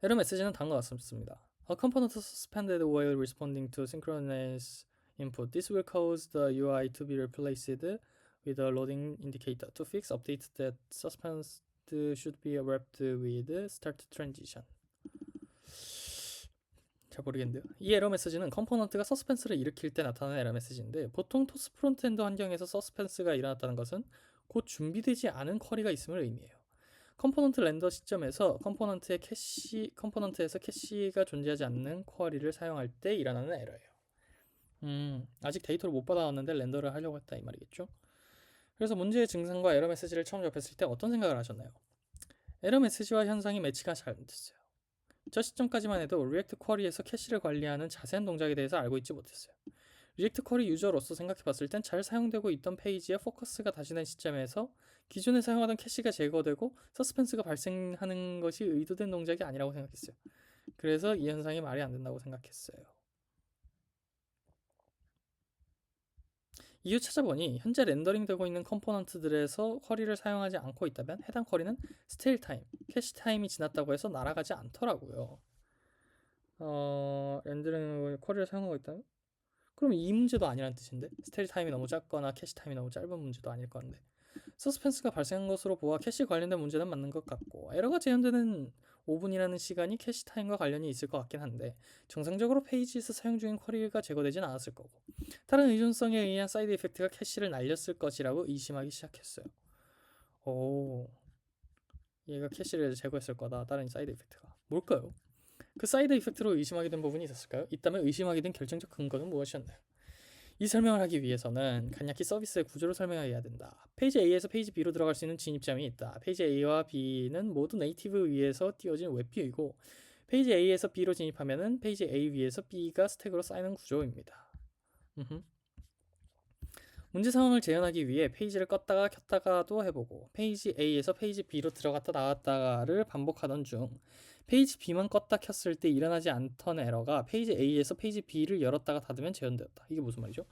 에러 메시지는 다음과 같습니다. A component suspended while responding to synchronous input. This will cause the UI to be replaced with a loading indicator. To fix, update that suspended should be wrapped with start transition. 잘 모르겠는데요. 이 에러 메시지는 컴포넌트가 서스펜스를 일으킬 때 나타나는 에러 메시지인데 보통 토스 프론트엔드 환경에서 서스펜스가 일어났다는 것은 곧 준비되지 않은 쿼리가 있음을 의미해요. 컴포넌트 렌더 시점에서 컴포넌트에서 캐시가 존재하지 않는 쿼리를 사용할 때 일어나는 에러예요. 아직 데이터를 못 받아왔는데 렌더를 하려고 했다 이 말이겠죠. 그래서 문제의 증상과 에러 메시지를 처음 접했을 때 어떤 생각을 하셨나요? 에러 메시지와 현상이 매치가 잘 안 됐어요. 저 시점까지만 해도 리액트 쿼리에서 캐시를 관리하는 자세한 동작에 대해서 알고 있지 못했어요. 리액트 쿼리 유저로서 생각해봤을 땐 잘 사용되고 있던 페이지에 포커스가 다시 된 시점에서 기존에 사용하던 캐시가 제거되고 서스펜스가 발생하는 것이 의도된 동작이 아니라고 생각했어요. 그래서 이 현상이 말이 안 된다고 생각했어요. 이후 찾아보니 현재 렌더링되고 있는 컴포넌트들에서 쿼리를 사용하지 않고 있다면 해당 쿼리는 스테일 타임, 캐시 타임이 지났다고 해서 날아가지 않더라고요. 렌더링 쿼리를 사용하고 있다면? 그럼 이 문제도 아니라는 뜻인데? 스테일 타임이 너무 작거나 캐시 타임이 너무 짧은 문제도 아닐 건데. 서스펜스가 발생한 것으로 보아 캐시 관련된 문제는 맞는 것 같고 에러가 재현되는 5분이라는 시간이 캐시 타임과 관련이 있을 것 같긴 한데 정상적으로 페이지에서 사용 중인 쿼리가 제거되진 않았을 거고 다른 의존성에 의한 사이드 이펙트가 캐시를 날렸을 것이라고 의심하기 시작했어요. 오, 얘가 캐시를 제거했을 거다. 다른 사이드 이펙트가 뭘까요? 그 사이드 이펙트로 의심하게 된 부분이 있었을까요? 있다면 의심하게 된 결정적 근거는 무엇이었나요? 이 설명을 하기 위해서는 간략히 서비스의 구조를 설명해야 된다. 페이지 A에서 페이지 B로 들어갈 수 있는 진입점이 있다. 페이지 A와 B는 모두 네이티브 위에서 띄워진 웹뷰이고 페이지 A에서 B로 진입하면은 페이지 A 위에서 B가 스택으로 쌓이는 구조입니다. 문제 상황을 재현하기 위해 페이지를 껐다가 켰다가도 해보고 페이지 A에서 페이지 B로 들어갔다 나왔다가를 반복하던 중 페이지 B만 껐다 켰을 때 일어나지 않던 에러가 페이지 A에서 페이지 B를 열었다가 닫으면 재현되었다. 이게 무슨 말이죠?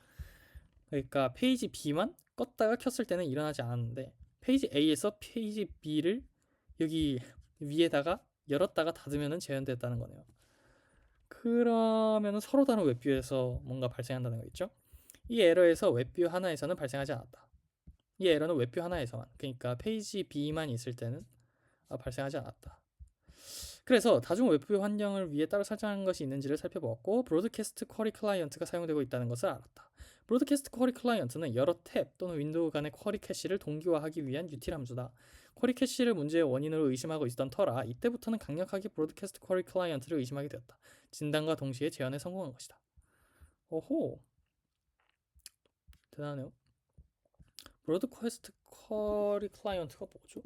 그러니까 페이지 B만 껐다가 켰을 때는 일어나지 않았는데 페이지 A에서 페이지 B를 여기 위에다가 열었다가 닫으면 재현됐다는 거네요. 그러면 서로 다른 웹뷰에서 뭔가 발생한다는 거겠죠? 이 에러에서 웹뷰 하나에서는 발생하지 않았다. 이 에러는 웹뷰 하나에서만, 그러니까 페이지 B만 있을 때는 발생하지 않았다. 그래서 다중 웹뷰 환경을 위해 따로 설정한 것이 있는지를 살펴보았고 브로드캐스트 쿼리 클라이언트가 사용되고 있다는 것을 알았다. 브로드캐스트 쿼리 클라이언트는 여러 탭 또는 윈도우 간의 쿼리 캐시를 동기화하기 위한 유틸 함수다. 쿼리 캐시를 문제의 원인으로 의심하고 있던 터라 이때부터는 강력하게 브로드캐스트 쿼리 클라이언트를 의심하게 되었다. 진단과 동시에 재현에 성공한 것이다. 오호, 대단하네요. 브로드캐스트 쿼리 클라이언트가 뭐죠?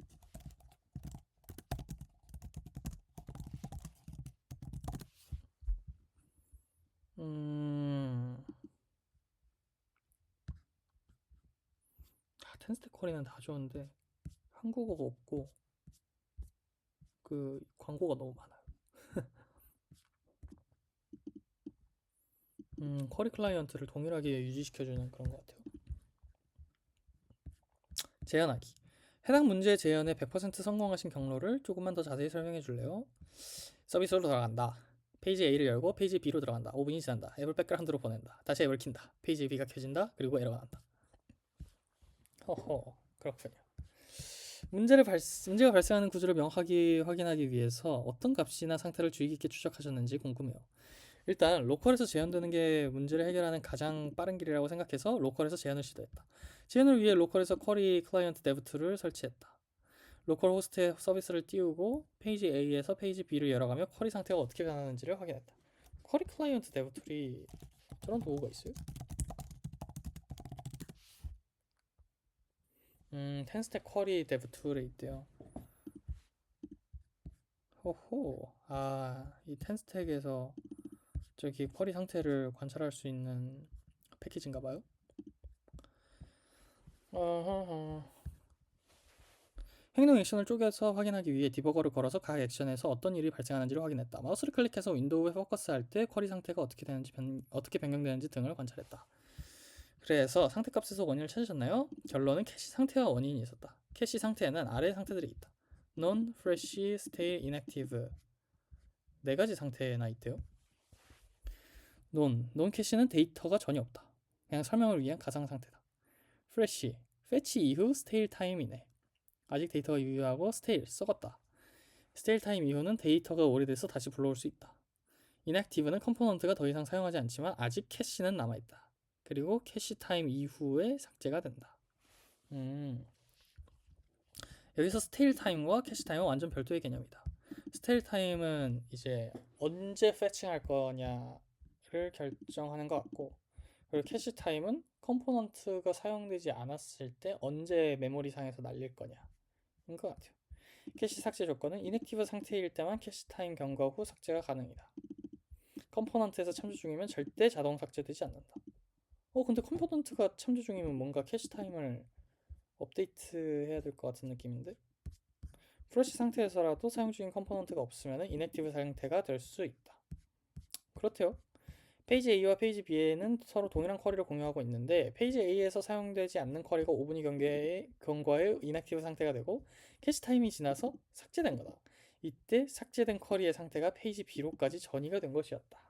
텐스트 쿼리는 다 좋은데 한국어가 없고 그 광고가 너무 많아요. 쿼리 클라이언트를 동일하게 유지시켜주는 그런 것 같아요. 재현하기. 해당 문제 재현에 100% 성공하신 경로를 조금만 더 자세히 설명해 줄래요? 서비스로 들어간다. 페이지 A를 열고 페이지 B로 들어간다. 5분이 지난다. 앱을 백그라운드로 보낸다. 다시 앱을 킨다. 페이지 B가 켜진다. 그리고 에러가 난다. 허허, 그렇군요. 문제가 발생하는 구조를 명확하게 확인하기 위해서 어떤 값이나 상태를 주의 깊게 추적하셨는지 궁금해요. 일단 로컬에서 재현되는 게 문제를 해결하는 가장 빠른 길이라고 생각해서 로컬에서 재현을 시도했다. 재현을 위해 로컬에서 쿼리 클라이언트 데브2를 설치했다. 로컬 호스트에 서비스를 띄우고 페이지 A에서 페이지 B를 열어가며 쿼리 상태가 어떻게 변하는지를 확인했다. 쿼리 클라이언트 데브2이 저런 도구가 있어요? 텐스택 쿼리 데브 툴에 있대요. 호호. 이 텐스택에서 저기 쿼리 상태를 관찰할 수 있는 패키지인가 봐요. 어허허. 행동 액션을 쪼개서 확인하기 위해 디버거를 걸어서 각 액션에서 어떤 일이 발생하는지를 확인했다. 마우스를 클릭해서 윈도우에 포커스할 때 쿼리 상태가 어떻게 변경되는지 등을 관찰했다. 그래서 상태값에서 원인을 찾으셨나요? 결론은 캐시 상태와 원인이 있었다. 캐시 상태에는 아래 상태들이 있다. Non, Fresh, Stale, Inactive. 네 가지 상태나 있대요. Non 캐시는 데이터가 전혀 없다. 그냥 설명을 위한 가상 상태다. Fresh, fetch 이후 Stale 타임이네. 아직 데이터가 유효하고 Stale, 썩었다. Stale 타임 이후는 데이터가 오래돼서 다시 불러올 수 있다. Inactive는 컴포넌트가 더 이상 사용하지 않지만 아직 캐시는 남아있다. 그리고 캐시 타임 이후에 삭제가 된다. 여기서 스테일 타임과 캐시 타임은 완전 별도의 개념이다. 스테일 타임은 이제 언제 패칭할 거냐를 결정하는 것 같고, 그리고 캐시 타임은 컴포넌트가 사용되지 않았을 때 언제 메모리상에서 날릴 거냐인 것 같아요. 캐시 삭제 조건은 이넥티브 상태일 때만 캐시 타임 경과 후 삭제가 가능이다. 컴포넌트에서 참조 중이면 절대 자동 삭제되지 않는다. 근데 컴포넌트가 참조 중이면 뭔가 캐시 타임을 업데이트 해야 될 것 같은 느낌인데? 프레시 상태에서라도 사용 중인 컴포넌트가 없으면 인액티브 상태가 될 수 있다. 그렇대요. 페이지 A와 페이지 B에는 서로 동일한 쿼리를 공유하고 있는데 페이지 A에서 사용되지 않는 쿼리가 5분이 경과해 인액티브 상태가 되고 캐시 타임이 지나서 삭제된 거다. 이때 삭제된 쿼리의 상태가 페이지 B로까지 전이가 된 것이었다.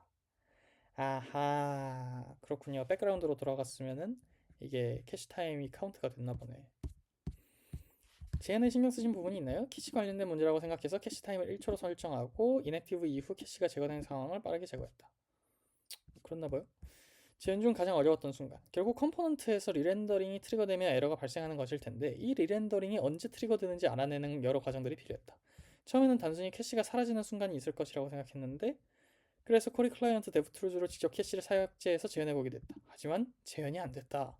아하, 그렇군요. 백그라운드로 돌아갔으면은 이게 캐시 타임이 카운트가 됐나 보네. 제한에 신경 쓰신 부분이 있나요? 캐시 관련된 문제라고 생각해서 캐시 타임을 1초로 설정하고 인액티브 이후 캐시가 제거된 상황을 빠르게 제거했다. 그렇나 봐요. 재현 중 가장 어려웠던 순간. 결국 컴포넌트에서 리렌더링이 트리거되면 에러가 발생하는 것일 텐데 이 리렌더링이 언제 트리거되는지 알아내는 여러 과정들이 필요했다. 처음에는 단순히 캐시가 사라지는 순간이 있을 것이라고 생각했는데 그래서 쿼리 클라이언트 데브툴즈로 직접 캐시를 삭제해서 재현해보게 됐다. 하지만 재현이 안 됐다.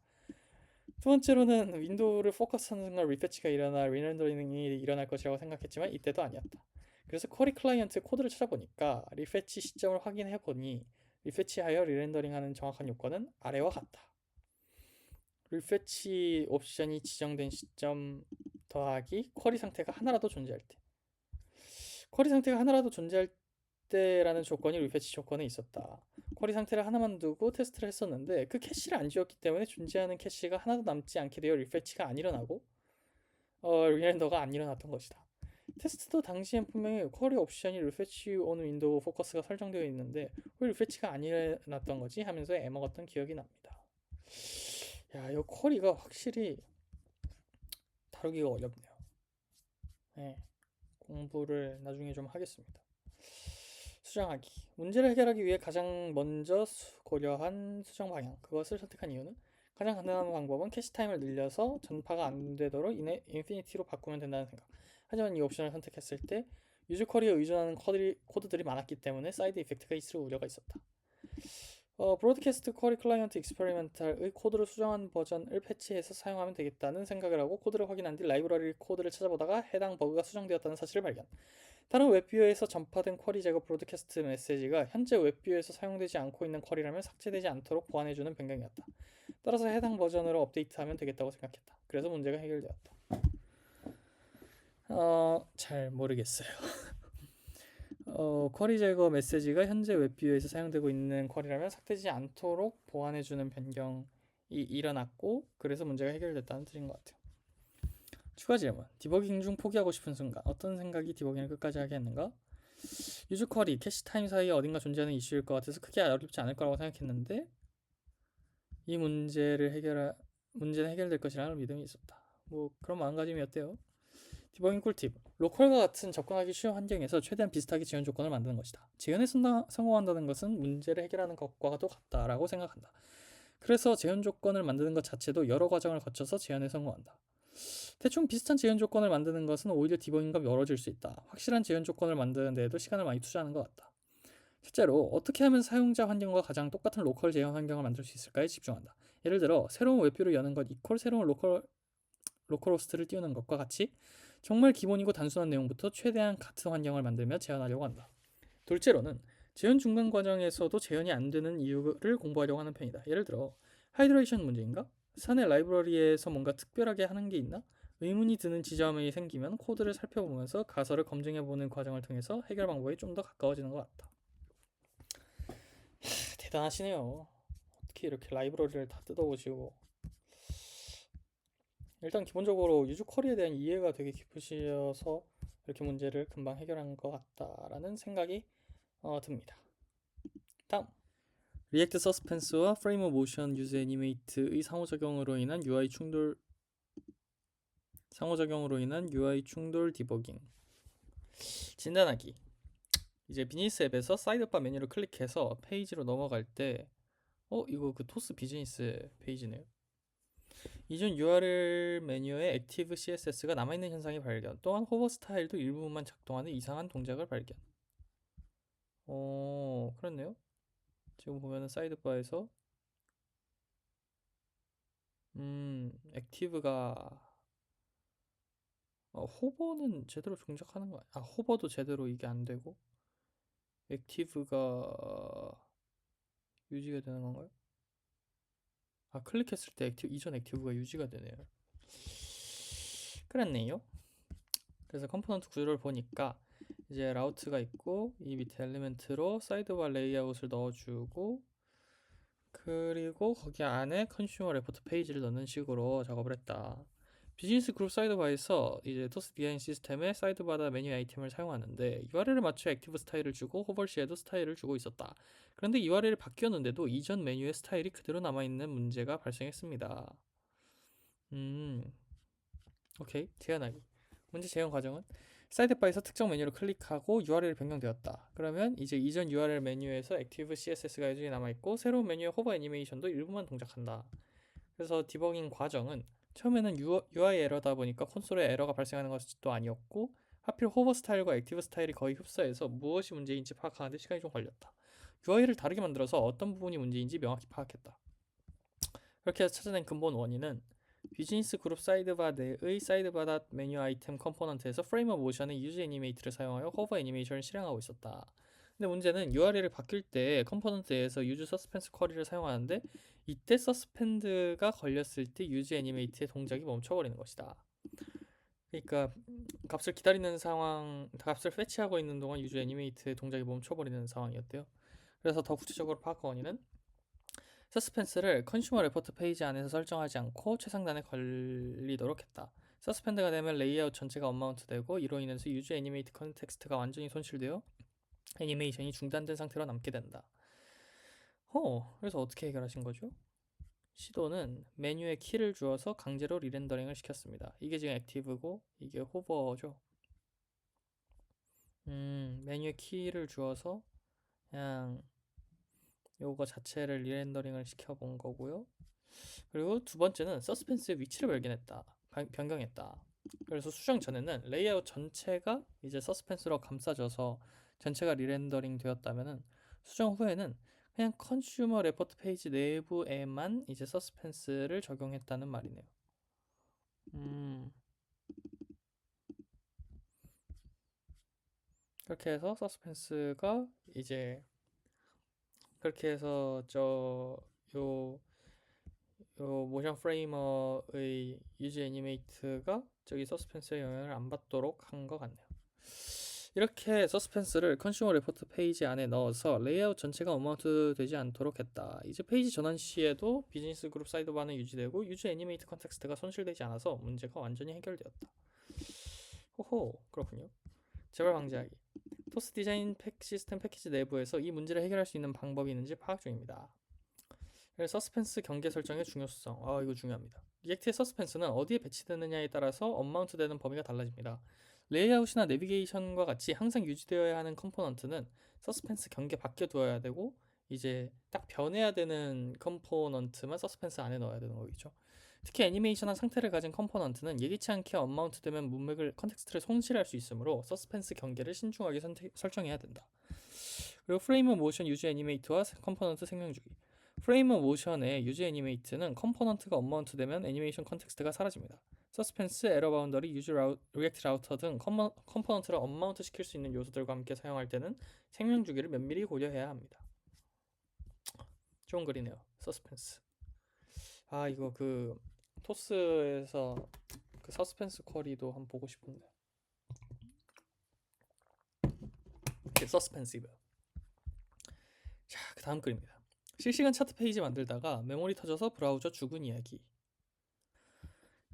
두 번째로는 윈도우를 포커스하는 순간 리패치가 일어나 리렌더링이 일어날 것이라고 생각했지만 이때도 아니었다. 그래서 쿼리 클라이언트 코드를 찾아보니까 리패치 시점을 확인해보니 리패치하여 리렌더링하는 정확한 요건은 아래와 같다. 리패치 옵션이 지정된 시점 더하기 쿼리 상태가 하나라도 존재할 때. 쿼리 상태가 하나라도 존재할 때라는 조건이 리패치 조건에 있었다. 쿼리 상태를 하나만 두고 테스트를 했었는데 그 캐시를 안 지웠기 때문에 존재하는 캐시가 하나도 남지 않게 되어 리패치가 안 일어나고 리렌더가 안 일어났던 것이다. 테스트도 당시엔 분명히 쿼리 옵션이 리패치 온 윈도우 포커스가 설정되어 있는데 왜 리패치가 안 일어났던 거지 하면서 애먹었던 기억이 납니다. 야, 이 쿼리가 확실히 다루기가 어렵네요. 네, 공부를 나중에 좀 하겠습니다. 수정하기. 문제를 해결하기 위해 가장 먼저 고려한 수정 방향. 그것을 선택한 이유는 가장 간단한 방법은 캐시 타임을 늘려서 전파가 안 되도록 인피니티로 바꾸면 된다는 생각. 하지만 이 옵션을 선택했을 때 유저 쿼리에 의존하는 코드들이 많았기 때문에 사이드 이펙트가 있을 우려가 있었다. 브로드캐스트 쿼리 클라이언트 익스페리멘탈의 코드를 수정한 버전을 패치해서 사용하면 되겠다는 생각을 하고 코드를 확인한 뒤 라이브러리 코드를 찾아보다가 해당 버그가 수정되었다는 사실을 발견. 다른 웹뷰에서 전파된 쿼리 제거 브로드캐스트 메시지가 현재 웹뷰에서 사용되지 않고 있는 쿼리라면 삭제되지 않도록 보완해주는 변경이었다. 따라서 해당 버전으로 업데이트하면 되겠다고 생각했다. 그래서 문제가 해결되었다. 잘 모르겠어요. 쿼리 제거 메시지가 현재 웹뷰에서 사용되고 있는 쿼리라면 삭제되지 않도록 보완해주는 변경이 일어났고 그래서 문제가 해결됐다는 뜻인 것 같아요. 추가 질문. 디버깅 중 포기하고 싶은 순간 어떤 생각이 디버깅을 끝까지 하게 했는가? 유저 쿼리, 캐시 타임 사이에 어딘가 존재하는 이슈일 것 같아서 크게 어렵지 않을 거라고 생각했는데 이 문제는 해결될 것이라는 믿음이 있었다. 뭐 그런 마음가짐이었대요. 디버깅 꿀팁. 로컬과 같은 접근하기 쉬운 환경에서 최대한 비슷하게 지원 조건을 만드는 것이다. 재현에 성공한다는 것은 문제를 해결하는 것과도 같다라고 생각한다. 그래서 재현 조건을 만드는 것 자체도 여러 과정을 거쳐서 재현에 성공한다. 대충 비슷한 재현 조건을 만드는 것은 오히려 디버깅과 멀어질 수 있다. 확실한 재현 조건을 만드는 데에도 시간을 많이 투자하는 것 같다. 첫째로 어떻게 하면 사용자 환경과 가장 똑같은 로컬 재현 환경을 만들 수 있을까에 집중한다. 예를 들어 새로운 웹뷰를 여는 것 이퀄 새로운 로컬호스트를 띄우는 것과 같이 정말 기본이고 단순한 내용부터 최대한 같은 환경을 만들며 재현하려고 한다. 둘째로는 재현 중간 과정에서도 재현이 안 되는 이유를 공부하려고 하는 편이다. 예를 들어 하이드레이션 문제인가? 사내 라이브러리에서 뭔가 특별하게 하는 게 있나? 의문이 드는 지점이 생기면 코드를 살펴보면서 가설을 검증해보는 과정을 통해서 해결 방법이 좀 더 가까워지는 것 같다. 대단하시네요. 어떻게 이렇게 라이브러리를 다 뜯어보시고. 일단 기본적으로 유저 쿼리에 대한 이해가 되게 깊으셔서 이렇게 문제를 금방 해결한 것 같다라는 생각이 듭니다. 다음 리액트 서스펜스와 프레임 오브 모션 유즈 애니메이트의 상호작용으로 인한 UI 충돌 디버깅. 진단하기. 이제 비즈니스 앱에서 사이드바 메뉴를 클릭해서 페이지로 넘어갈 때 이거 그 토스 비즈니스 페이지네요. 이전 URL 메뉴에 액티브 CSS가 남아있는 현상이 발견. 또한 호버 스타일도 일부분만 작동하는 이상한 동작을 발견. 그렇네요. 지금 보면은 사이드바에서 액티브가 호버는 제대로 동작하는 거 아니야? 호버도 제대로 이게 안 되고 액티브가 유지가 되는 건가요? 클릭했을 때 이전 액티브가 유지가 되네요. 그렇네요. 그래서 컴포넌트 구조를 보니까 이제 라우트가 있고 이 밑에 엘리멘트로 사이드바 레이아웃을 넣어주고 그리고 거기 안에 컨슈머 레포트 페이지를 넣는 식으로 작업을 했다. 비즈니스 그룹 사이드바에서 이제 토스 디자인 시스템에 사이드바다 메뉴 아이템을 사용하는데 URL을 맞춰 액티브 스타일을 주고 호버시에도 스타일을 주고 있었다. 그런데 URL이 바뀌었는데도 이전 메뉴의 스타일이 그대로 남아있는 문제가 발생했습니다. 오케이. 재현하기. 문제 재현 과정은 사이드바에서 특정 메뉴를 클릭하고 URL이 변경되었다. 그러면 이제 이전 URL 메뉴에서 액티브 CSS가 여전히 남아있고 새로운 메뉴의 호버 애니메이션도 일부만 동작한다. 그래서 디버깅 과정은 처음에는 UI 에러다 보니까 콘솔에 에러가 발생하는 것도 아니었고 하필 호버 스타일과 액티브 스타일이 거의 흡사해서 무엇이 문제인지 파악하는 데 시간이 좀 걸렸다. UI를 다르게 만들어서 어떤 부분이 문제인지 명확히 파악했다. 그렇게 해서 찾아낸 근본 원인은 비즈니스 그룹 사이드바 내의 사이드바다 메뉴 아이템 컴포넌트에서 프레임 오브 모션의 유즈 애니메이트를 사용하여 호버 애니메이션을 실행하고 있었다. 근데 문제는 URL이 바뀔 때 컴포넌트에서 유즈 서스펜스 쿼리를 사용하는데 이때 서스펜드가 걸렸을 때 유즈 애니메이트의 동작이 멈춰버리는 것이다. 그러니까 값을 기다리는 상황, 값을 패치하고 있는 동안 유즈 애니메이트의 동작이 멈춰버리는 상황이었대요. 그래서 더 구체적으로 파악한 원인은 서스펜스를 컨슈머 레포트 페이지 안에서 설정하지 않고 최상단에 걸리도록 했다. 서스펜드가 되면 레이아웃 전체가 언마운트 되고 이로 인해서 유즈 애니메이트 컨텍스트가 완전히 손실되어 애니메이션이 중단된 상태로 남게 된다. 그래서 어떻게 해결하신 거죠? 시도는 메뉴에 키를 주어서 강제로 리렌더링을 시켰습니다. 이게 지금 액티브고 이게 호버죠. 메뉴에 키를 주어서 그냥 요거 자체를 리렌더링을 시켜본 거고요. 그리고 두 번째는 서스펜스의 위치를 변경했다. 그래서 수정 전에는 레이아웃 전체가 이제 서스펜스로 감싸져서 전체가 리렌더링 되었다면은 수정 후에는 그냥 컨슈머 레포트 페이지 내부에만 이제 서스펜스를 적용했다는 말이네요. 그렇게 해서 서스펜스가 이제 그렇게 해서 요 모션 프레이머의 유즈 애니메이트가 저기 서스펜스의 영향을 안 받도록 한 것 같네요. 이렇게 서스펜스를 컨슈머 레포트 페이지 안에 넣어서 레이아웃 전체가 어마운트 되지 않도록 했다. 이제 페이지 전환 시에도 비즈니스 그룹 사이드바는 유지되고 유즈 애니메이트 컨텍스트가 손실되지 않아서 문제가 완전히 해결되었다. 호호, 그렇군요. 재발 방지하기. 토스 디자인 시스템 패키지 내부에서 이 문제를 해결할 수 있는 방법이 있는지 파악 중입니다. 서스펜스 경계 설정의 중요성. 이거 중요합니다. 리액트의 서스펜스는 어디에 배치되느냐에 따라서 언마운트 되는 범위가 달라집니다. 레이아웃이나 내비게이션과 같이 항상 유지되어야 하는 컴포넌트는 서스펜스 경계 밖에 두어야 되고 이제 딱 변해야 되는 컴포넌트만 서스펜스 안에 넣어야 되는 거겠죠. 특히 애니메이션한 상태를 가진 컴포넌트는 예기치 않게 언마운트 되면 문맥을 컨텍스트를 손실할 수 있으므로 서스펜스 경계를 신중하게 설정해야 된다. 그리고 프레임 모션 유즈 애니메이트와 컴포넌트 생명주기. 프레임 모션의 유즈 애니메이트는 컴포넌트가 언마운트 되면 애니메이션 컨텍스트가 사라집니다. 서스펜스, 에러 바운더리, 유즈 리액트 라우터 등 컴포넌트를 언마운트 시킬 수 있는 요소들과 함께 사용할 때는 생명주기를 면밀히 고려해야 합니다. 좋은 글이네요. 서스펜스. 아, 이거 그 토스에서 그 서스펜스 쿼리도 한번 보고 싶은데. 서스펜시브. 자, 그 다음 글입니다. 실시간 차트 페이지 만들다가 메모리 터져서 브라우저 죽은 이야기.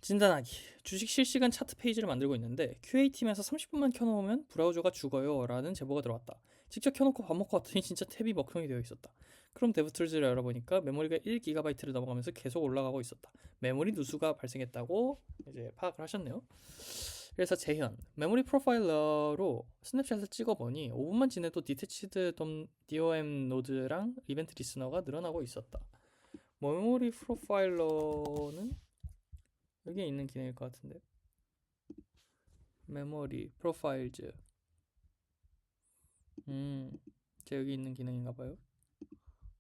진단하기. 주식 실시간 차트 페이지를 만들고 있는데 QA팀에서 30분만 켜놓으면 브라우저가 죽어요 라는 제보가 들어왔다. 직접 켜놓고 밥 먹고 왔더니 진짜 탭이 먹통이 되어 있었다. 크롬 데브툴즈를 열어보니까 메모리가 1GB를 넘어가면서 계속 올라가고 있었다. 메모리 누수가 발생했다고 이제 파악을 하셨네요. 그래서 재현, 메모리 프로파일러로 스냅샷을 찍어보니 5분만 지내도 디태치드 DOM 노드랑 이벤트 리스너가 늘어나고 있었다. 메모리 프로파일러는 여기에 있는 기능일 것 같은데. 메모리 프로파일즈. 제 여기 있는 기능인가 봐요.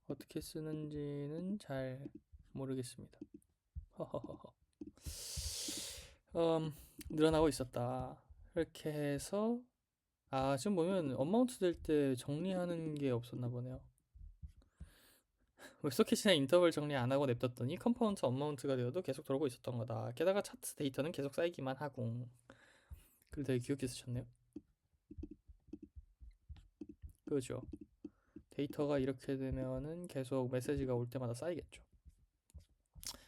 어떻게 쓰는지는 잘 모르겠습니다. 허허허허. 늘어나고 있었다. 이렇게 해서 지금 보면 언마운트 될 때 정리하는 게 없었나 보네요. 웹소켓이나 인터벌 정리 안 하고 냅뒀더니 컴포넌트 언마운트가 되어도 계속 돌고 있었던 거다. 게다가 차트 데이터는 계속 쌓이기만 하고. 글 되게 귀엽게 쓰셨네요. 그죠? 데이터가 이렇게 되면은 계속 메시지가 올 때마다 쌓이겠죠.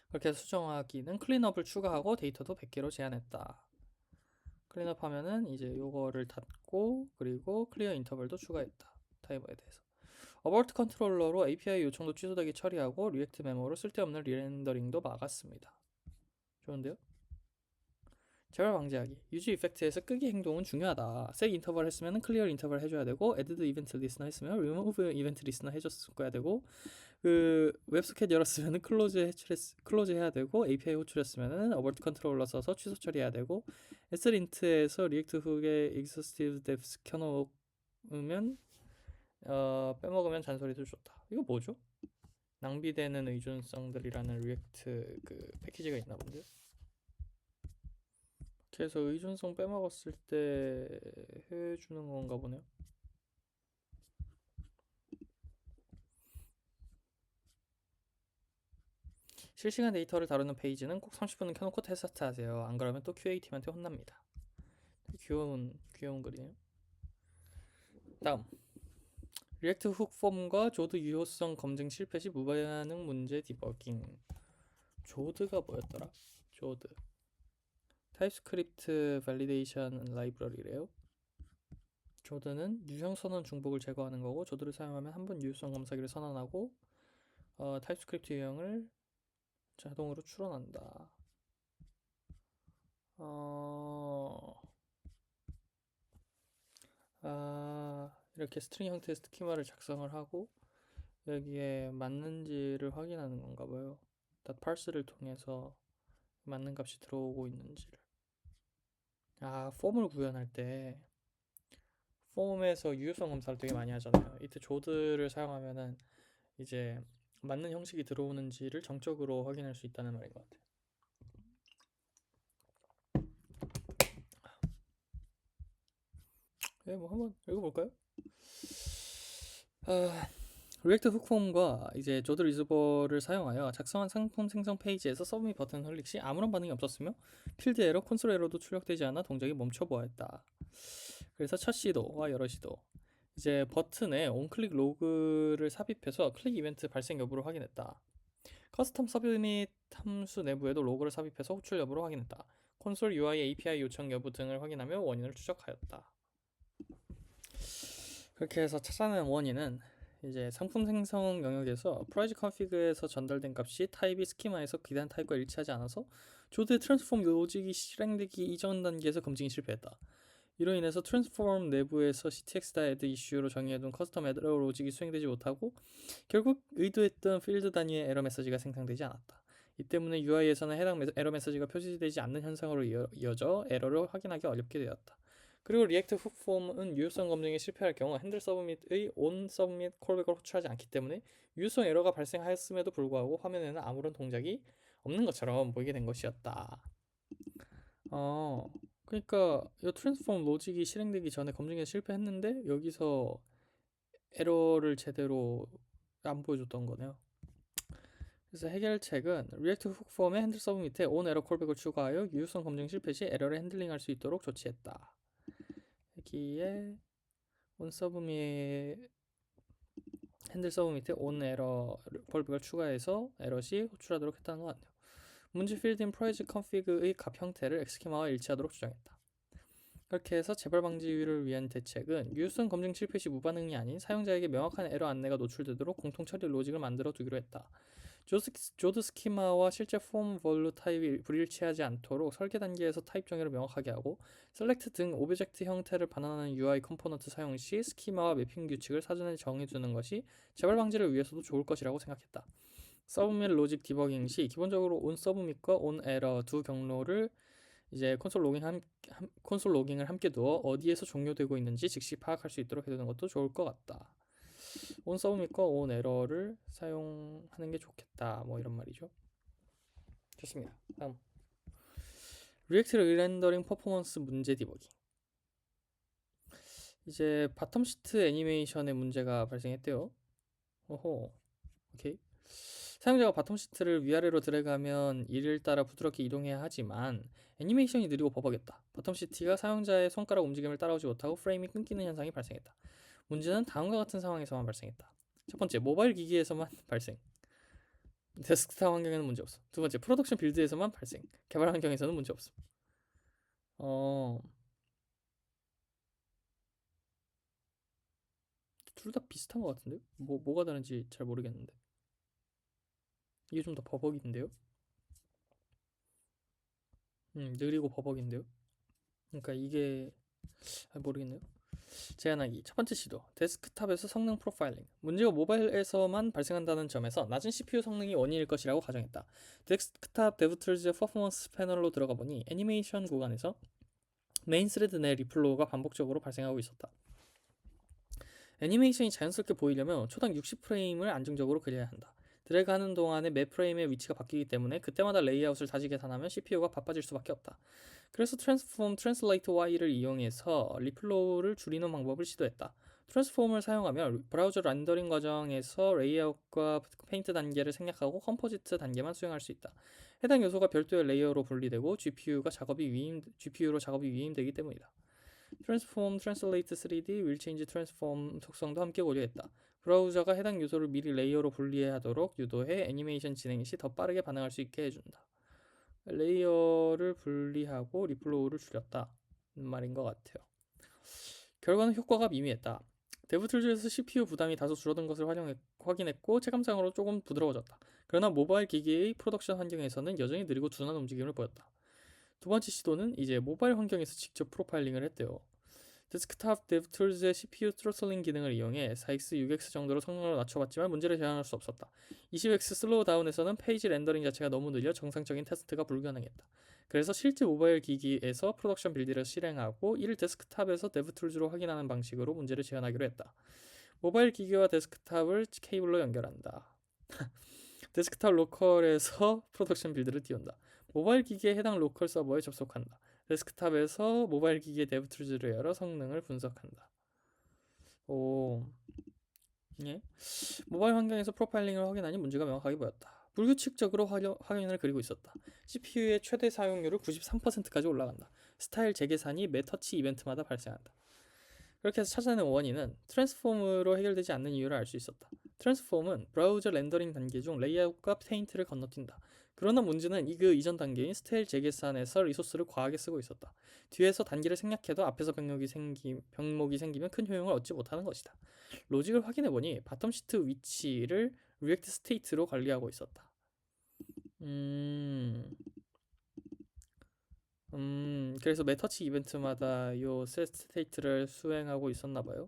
그렇게 해서 수정하기는 클린업을 추가하고 데이터도 100개로 제한했다. 클린업 하면은 이제 요거를 닫고 그리고 클리어 인터벌도 추가했다. 타이머에 대해서. 어버트 컨트롤러로 API 요청도 취소되게 처리하고 리액트 메모로 쓸데없는 리렌더링도 막았습니다. 좋은데요? 재발 방지하기. 유즈 이펙트에서 끄기 행동은 중요하다. set 인터벌 했으면 클리어 인터벌 해줘야 되고 add 이벤트 리스너 했으면 remove 이벤트 리스너 해줘야 되고 그 웹소켓 열었으면 클로즈 해야 되고 API 호출했으면 어버트 컨트롤러 써서 취소 처리해야 되고 slin트에서 리액트 훅에 exhaustive depth 켜놓으면 빼먹으면 잔소리도 좋다. 이거 뭐죠? 낭비되는 의존성들이라는 리액트 그 패키지가 있나 본데요. 그래서 의존성 빼먹었을 때 해주는 건가 보네요. 실시간 데이터를 다루는 페이지는 꼭 30분은 켜놓고 테스트 하세요. 안 그러면 또 QA팀한테 혼납니다. 귀여운 글이네요. 다음. 리액트 훅 폼과 조드 유효성 검증 실패 시 무반응 문제 디버깅. 조드가 뭐였더라? 조드. 타입스크립트 밸리데이션 라이브러리래요. 조드는 유형 선언 중복을 제거하는 거고 조드를 사용하면 한 번 유효성 검사기를 선언하고 타입스크립트 유형을 자동으로 추론한다. 이렇게 스트링 형태의 스키마를 작성을 하고 여기에 맞는지를 확인하는 건가 봐요. 닷parse를 통해서 맞는 값이 들어오고 있는지를. 폼을 구현할 때 폼에서 유효성 검사를 되게 많이 하잖아요. 이때 조드를 사용하면은 이제 맞는 형식이 들어오는지를 정적으로 확인할 수 있다는 말인 것 같아요. 뭐 한번 읽어볼까요? 리액트 훅폼과 이제 조드 리저버를 사용하여 작성한 상품 생성 페이지에서 서브밋 버튼 클릭 시 아무런 반응이 없었으며 필드 에러, 콘솔 에러도 출력되지 않아 동작이 멈춰 보았다. 그래서 첫 시도와 여러 시도 이제 버튼에 온클릭 로그를 삽입해서 클릭 이벤트 발생 여부를 확인했다. 커스텀 서브밋 함수 내부에도 로그를 삽입해서 호출 여부를 확인했다. 콘솔 UI API 요청 여부 등을 확인하며 원인을 추적하였다. 그렇게 해서 찾아낸 원인은 이제 상품 생성 영역에서 프라이즈 컨피그에서 전달된 값이 타입이 스키마에서 기대한 타입과 일치하지 않아서 조드의 트랜스폼 로직이 실행되기 이전 단계에서 검증이 실패했다. 이로 인해서 트랜스폼 내부에서 ctx.add 이슈로 정의해둔 커스텀 에러 로직이 수행되지 못하고 결국 의도했던 필드 단위의 에러 메시지가 생성되지 않았다. 이 때문에 UI에서는 해당 에러 메시지가 표시되지 않는 현상으로 이어져 에러를 확인하기 어렵게 되었다. 그리고 리액트 훅 폼은 유효성 검증에 실패할 경우 핸들 서브밋의 온 서브밋 콜백을 호출하지 않기 때문에 유효성 에러가 발생하였음에도 불구하고 화면에는 아무런 동작이 없는 것처럼 보이게 된 것이었다. 그러니까 이 트랜스폼 로직이 실행되기 전에 검증에 실패했는데 여기서 에러를 제대로 안 보여줬던 거네요. 그래서 해결책은 리액트 훅 폼의 핸들 서브 밑에 온 에러 콜백을 추가하여 유효성 검증 실패 시 에러를 핸들링할 수 있도록 조치했다. 여기에 온 서브 및 핸들 서브 밑에 온 에러 콜백을 추가해서 에러 시 호출하도록 했다는 것 같네요. 문제 필드인 프라이즈 컨피그의 값 형태를 엑스키마와 일치하도록 조정했다. 그렇게 해서 재발 방지를 위한 대책은 유효성 검증 실패 시 무반응이 아닌 사용자에게 명확한 에러 안내가 노출되도록 공통 처리 로직을 만들어 두기로 했다. 조드 스키마와 실제 폼 볼루 타입이 불일치하지 않도록 설계 단계에서 타입 정의를 명확하게 하고 셀렉트 등 오브젝트 형태를 반환하는 UI 컴포넌트 사용 시 스키마와 매핑 규칙을 사전에 정해두는 것이 재발 방지를 위해서도 좋을 것이라고 생각했다. 서브밋 로직 디버깅 시 기본적으로 온 서브밋과 온 에러 두 경로를 이제 콘솔 로깅을 함께 두어 어디에서 종료되고 있는지 즉시 파악할 수 있도록 해두는 것도 좋을 것 같다. 온 서브밋과 온 에러를 사용하는 게 좋겠다. 뭐 이런 말이죠. 좋습니다. 다음 리액트 리렌더링 퍼포먼스 문제 디버깅. 이제 바텀 시트 애니메이션에 문제가 발생했대요. 오케이. 사용자가 바텀 시트를 위아래로 드래그하면 이를 따라 부드럽게 이동해야 하지만 애니메이션이 느리고 버벅였다. 바텀 시트가 사용자의 손가락 움직임을 따라오지 못하고 프레임이 끊기는 현상이 발생했다. 문제는 다음과 같은 상황에서만 발생했다. 첫 번째, 모바일 기기에서만 발생. 데스크탑 환경에는 문제 없어. 두 번째, 프로덕션 빌드에서만 발생. 개발 환경에서는 문제 없어. 둘 다 비슷한 것 같은데요? 뭐가 다른지 잘 모르겠는데. 이게 좀 더 버벅인데요? 느리고 버벅인데요? 그러니까 이게 모르겠네요. 제안하기. 첫 번째 시도. 데스크탑에서 성능 프로파일링. 문제가 모바일에서만 발생한다는 점에서 낮은 CPU 성능이 원인일 것이라고 가정했다. 데스크탑 데브툴즈의 퍼포먼스 패널로 들어가 보니 애니메이션 구간에서 메인 스레드 내 리플로우가 반복적으로 발생하고 있었다. 애니메이션이 자연스럽게 보이려면 초당 60프레임을 안정적으로 그려야 한다. 드래그하는 동안에 매 프레임의 위치가 바뀌기 때문에 그때마다 레이아웃을 다시 계산하면 CPU가 바빠질 수밖에 없다. 그래서 트랜스폼 트랜슬레이트 Y를 이용해서 리플로우를 줄이는 방법을 시도했다. 트랜스폼을 사용하면 브라우저 렌더링 과정에서 레이아웃과 페인트 단계를 생략하고 컴포지트 단계만 수행할 수 있다. 해당 요소가 별도의 레이어로 분리되고 GPU로 작업이 위임되기 때문이다. 트랜스폼 트랜슬레이트 3D 윌 체인지 트랜스폼 속성도 함께 고려했다. 브라우저가 해당 요소를 미리 레이어로 분리하도록 유도해 애니메이션 진행 시 더 빠르게 반응할 수 있게 해준다. 레이어를 분리하고 리플로우를 줄였다 말인 것 같아요. 결과는 효과가 미미했다. 데브툴즈에서 CPU 부담이 다소 줄어든 것을 확인했고 체감상으로 조금 부드러워졌다. 그러나 모바일 기기의 프로덕션 환경에서는 여전히 느리고 둔한 움직임을 보였다. 두 번째 시도는 이제 모바일 환경에서 직접 프로파일링을 했대요. 데스크탑 데브툴즈의 CPU 트로틀링 기능을 이용해 4x, 6x 정도로 성능을 낮춰봤지만 문제를 제한할 수 없었다. 20x 슬로우 다운에서는 페이지 렌더링 자체가 너무 느려 정상적인 테스트가 불가능했다. 그래서 실제 모바일 기기에서 프로덕션 빌드를 실행하고 이를 데스크탑에서 데브툴즈로 확인하는 방식으로 문제를 제한하기로 했다. 모바일 기기와 데스크탑을 케이블로 연결한다. 데스크탑 로컬에서 프로덕션 빌드를 띄운다. 모바일 기기에 해당 로컬 서버에 접속한다. 데스크탑에서 모바일 기기의 데브툴즈를 열어 성능을 분석한다. 예. 모바일 환경에서 프로파일링을 확인하니 문제가 명확하게 보였다. 불규칙적으로 화면을 그리고 있었다. CPU의 최대 사용률을 93%까지 올라간다. 스타일 재계산이 매 터치 이벤트마다 발생한다. 그렇게 해서 찾아낸 원인은 트랜스폼으로 해결되지 않는 이유를 알 수 있었다. 트랜스폼은 브라우저 렌더링 단계 중 레이아웃과 페인트를 건너뛴다. 그러나 문제는 그 이전 단계인 스타일 재계산에서 리소스를 과하게 쓰고 있었다. 뒤에서 단계를 생략해도 앞에서 병목이 생기면 큰 효용을 얻지 못하는 것이다. 로직을 확인해보니 바텀 시트 위치를 리액트 스테이트로 관리하고 있었다. 그래서 매 터치 이벤트마다 요 set 스테이트를 수행하고 있었나봐요.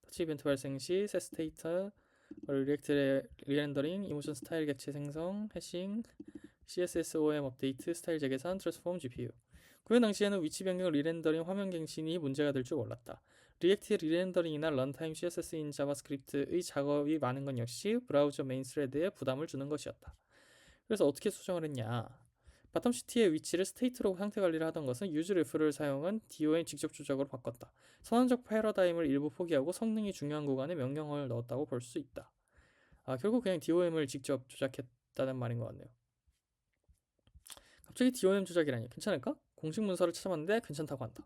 터치 이벤트 발생 시 set 스테이트, 리액트 리렌더링, 이모션 스타일 객체 생성, 해싱, CSS OM 업데이트, 스타일 재계산, 트랜스폼 GPU. 그 당시에는 위치 변경 리렌더링 화면 갱신이 문제가 될 줄 몰랐다. 리액트 리렌더링이나 런타임 CSS인 자바스크립트의 작업이 많은 건 역시 브라우저 메인 스레드에 부담을 주는 것이었다. 그래서 어떻게 수정을 했냐? 바텀 시티의 위치를 스테이트로 상태 관리를 하던 것은 유즈레프를 사용한 DOM 직접 조작으로 바꿨다. 선언적 패러다임을 일부 포기하고 성능이 중요한 구간에 명령어를 넣었다고 볼 수 있다. 결국 그냥 DOM을 직접 조작했다는 말인 것 같네요. 갑자기 DOM 조작이라니 괜찮을까? 공식 문서를 찾아봤는데 괜찮다고 한다.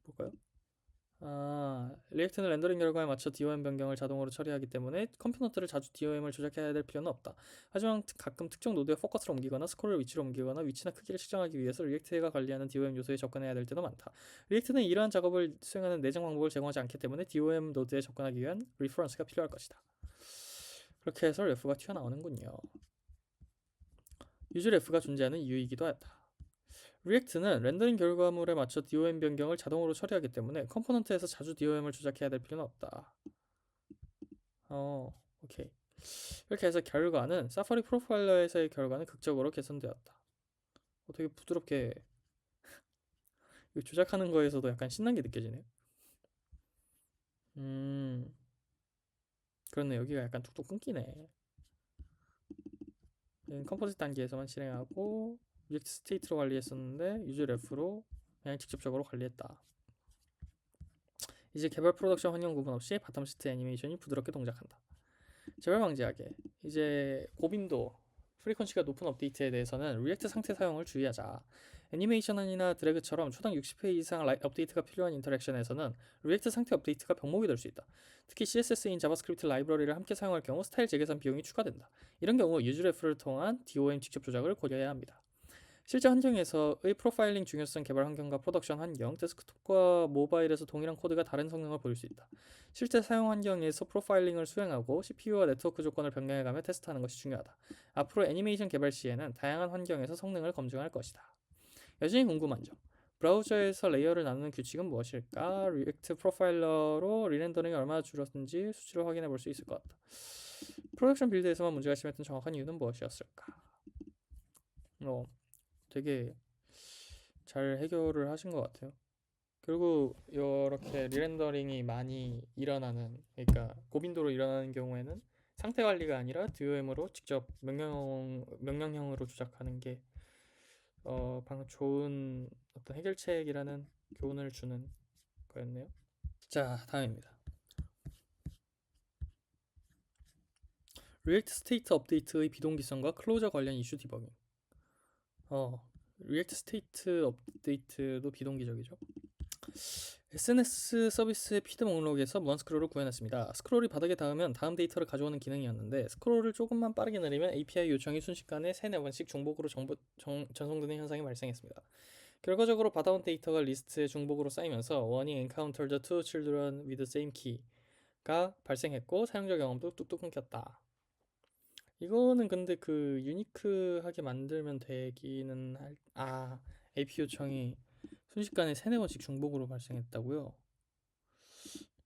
볼까요? 리액트는 렌더링 결과에 맞춰 DOM 변경을 자동으로 처리하기 때문에 컴포넌트를 자주 DOM을 조작해야 될 필요는 없다. 하지만 가끔 특정 노드의 포커스를 옮기거나 스크롤을 위치로 옮기거나 위치나 크기를 측정하기 위해서 리액트가 관리하는 DOM 요소에 접근해야 될 때도 많다. 리액트는 이러한 작업을 수행하는 내장 방법을 제공하지 않기 때문에 DOM 노드에 접근하기 위한 리퍼런스가 필요할 것이다. 그렇게 해서 ref가 튀어나오는군요. 유즈ref가 존재하는 이유이기도 하다. 리액트는 렌더링 결과물에 맞춰 DOM 변경을 자동으로 처리하기 때문에 컴포넌트에서 자주 DOM을 조작해야 될 필요는 없다. 오케이. 이렇게 해서 결과는 사파리 프로파일러에서의 결과는 극적으로 개선되었다. 되게 부드럽게 조작하는 거에서도 약간 신난 게 느껴지네요. 그렇네. 여기가 약간 툭툭 끊기네. 컴포짓 단계에서만 실행하고 리액트 스테이트로 관리했었는데 유즈ref로 그냥 직접적으로 관리했다. 이제 개발 프로덕션 환경 구분 없이 바텀 시트 애니메이션이 부드럽게 동작한다. 재발 방지하게 이제 고빈도 프리퀀시가 높은 업데이트에 대해서는 리액트 상태 사용을 주의하자. 애니메이션이나 드래그처럼 초당 60회 이상 업데이트가 필요한 인터랙션에서는 리액트 상태 업데이트가 병목이 될 수 있다. 특히 CSS인 자바스크립트 라이브러리를 함께 사용할 경우 스타일 재계산 비용이 추가된다. 이런 경우 유즈ref를 통한 DOM 직접 조작을 고려해야 합니다. 실제 환경에서의 프로파일링 중요성 개발 환경과 프로덕션 환경, 데스크톱과 모바일에서 동일한 코드가 다른 성능을 보일 수 있다. 실제 사용 환경에서 프로파일링을 수행하고 CPU와 네트워크 조건을 변경해가며 테스트하는 것이 중요하다. 앞으로 애니메이션 개발 시에는 다양한 환경에서 성능을 검증할 것이다. 여전히 궁금한 점. 브라우저에서 레이어를 나누는 규칙은 무엇일까? 리액트 프로파일러로 리렌더링이 얼마나 줄었는지 수치로 확인해 볼 수 있을 것 같다. 프로덕션 빌드에서만 문제가 심했던 정확한 이유는 무엇이었을까? 되게 잘 해결을 하신 것 같아요. 그리고 이렇게 리렌더링이 많이 일어나는, 그러니까 고빈도로 일어나는 경우에는 상태 관리가 아니라 DOM으로 직접 명령형으로 조작하는 게 방금 좋은 어떤 해결책이라는 교훈을 주는 거였네요. 자, 다음입니다. 리액트 스테이트 업데이트의 비동기성과 클로저 관련 이슈 디버깅. 리액트 스테이트 업데이트도 비동기적이죠. SNS 서비스의 피드 목록에서 무한 스크롤을 구해놨습니다. 스크롤이 바닥에 닿으면 다음 데이터를 가져오는 기능이었는데 스크롤을 조금만 빠르게 내리면 API 요청이 순식간에 3-4번씩 중복으로 전송되는 현상이 발생했습니다. 결과적으로 받아온 데이터가 리스트에 중복으로 쌓이면서 warning encountered two children with the same key가 발생했고 사용자 경험도 뚝뚝 끊겼다. 이거는 근데 그 유니크하게 만들면 되기는 AP 요청이 순식간에 3-4번씩 중복으로 발생했다고요?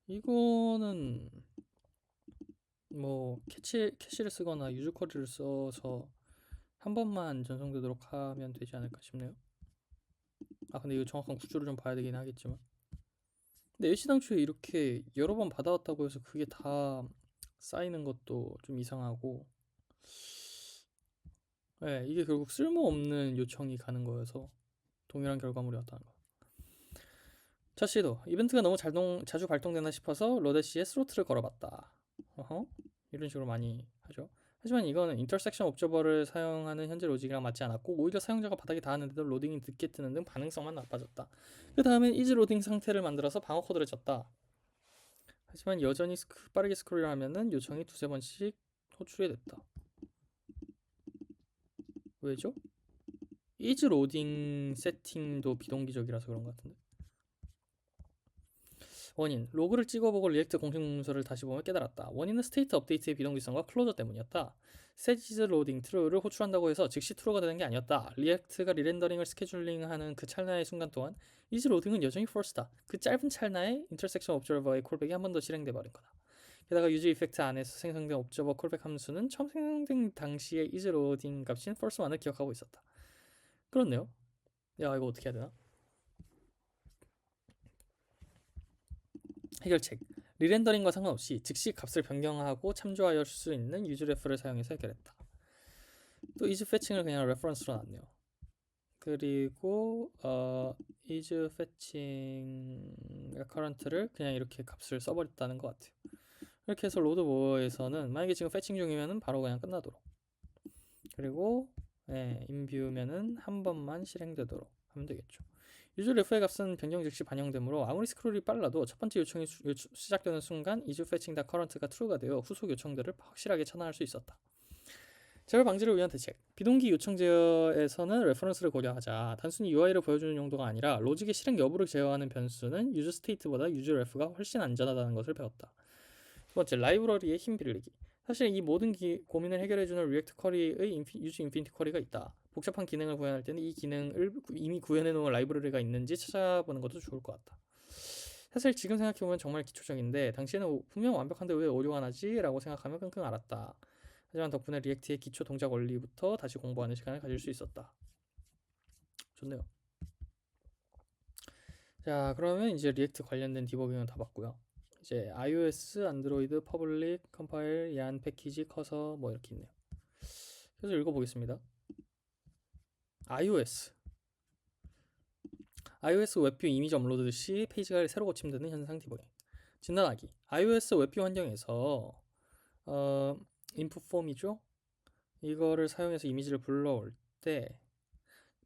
이거는 뭐 캐시를 쓰거나 유즈 쿼리를 써서 한 번만 전송되도록 하면 되지 않을까 싶네요. 근데 이거 정확한 구조를 좀 봐야 되긴 하겠지만, 근데 애시당초에 이렇게 여러 번 받아왔다고 해서 그게 다 쌓이는 것도 좀 이상하고, 네, 이게 결국 쓸모없는 요청이 가는 거여서 동일한 결과물이 왔다는 거. 첫 시도 이벤트가 너무 자주 발동되나 싶어서 로데시에 스로트를 걸어봤다. 이런 식으로 많이 하죠. 하지만 이거는 인터섹션 옵저버를 사용하는 현재 로직이랑 맞지 않았고 오히려 사용자가 바닥에 닿았는데도 로딩이 늦게 뜨는 등 반응성만 나빠졌다. 그 다음엔 이즈 로딩 상태를 만들어서 방어 코드를 쳤다. 하지만 여전히 빠르게 스크롤을 하면은 요청이 2-3번씩 호출이 됐다. 왜죠? 이즈 로딩 세팅도 비동기적이라서 그런 것 같은데. 원인, 로그를 찍어보고 리액트 공식 문서를 다시 보며 깨달았다. 원인은 스테이트 업데이트의 비동기성과 클로저 때문이었다. set 로딩 true를 호출한다고 해서 즉시 true가 되는 게 아니었다. 리액트가 리렌더링을 스케줄링하는 그 찰나의 순간 동안 is 로딩은 여전히 false다. 그 짧은 찰나에 intersection observer의 콜백이 한 번 더 실행돼 버린 거다. 게다가 유즈 이펙트 안에서 생성된 observer 콜백 함수는 처음 생성된 당시의 is 로딩 값인 false만을 기억하고 있었다. 그렇네요. 야, 이거 어떻게 해야 되나? 해결책. 리렌더링과 상관없이 즉시 값을 변경하고 참조할 수 있는 useRef를 사용해서 해결했다. 또 isFetching을 그냥 레퍼런스로 놨네요. 그리고 isFetching current를 그냥 이렇게 값을 써버렸다는 것 같아요. 이렇게 해서 로드모어에서는 만약에 지금 패칭 중이면은 바로 그냥 끝나도록, 그리고 인뷰면은 한 번만 실행되도록 하면 되겠죠. useRef의 값은 변경 즉시 반영되므로 아무리 스크롤이 빨라도 첫 번째 요청이 시작되는 순간 isFetching.current가 true가 되어 후속 요청들을 확실하게 차단할 수 있었다. 제발 방지를 위한 대책. 비동기 요청 제어에서는 레퍼런스를 고려하자. 단순히 UI를 보여주는 용도가 아니라 로직의 실행 여부를 제어하는 변수는 useState보다 useRef가 훨씬 안전하다는 것을 배웠다. 두 번째, 라이브러리의 힘 빌리기. 사실 이 모든 고민을 해결해주는 리액트 쿼리의 유즈 인피니티 쿼리가 있다. 복잡한 기능을 구현할 때는 이 기능을 이미 구현해놓은 라이브러리가 있는지 찾아보는 것도 좋을 것 같다. 사실 지금 생각해보면 정말 기초적인데 당시에는 분명 완벽한데 왜 오류가 나지? 라고 생각하며 끙끙 앓았다. 하지만 덕분에 리액트의 기초 동작 원리부터 다시 공부하는 시간을 가질 수 있었다. 좋네요. 자, 그러면 이제 리액트 관련된 디버깅은 다 봤고요. 이제 iOS, 안드로이드, 퍼블릭, 컴파일, 얀, 패키지, 커서 뭐 이렇게 있네요. 그래서 읽어보겠습니다. iOS 웹뷰 이미지 업로드 시 페이지가 새로 고침되는 현상 디버깅. 진단하기. iOS 웹뷰 환경에서 input 폼이죠. 이거를 사용해서 이미지를 불러올 때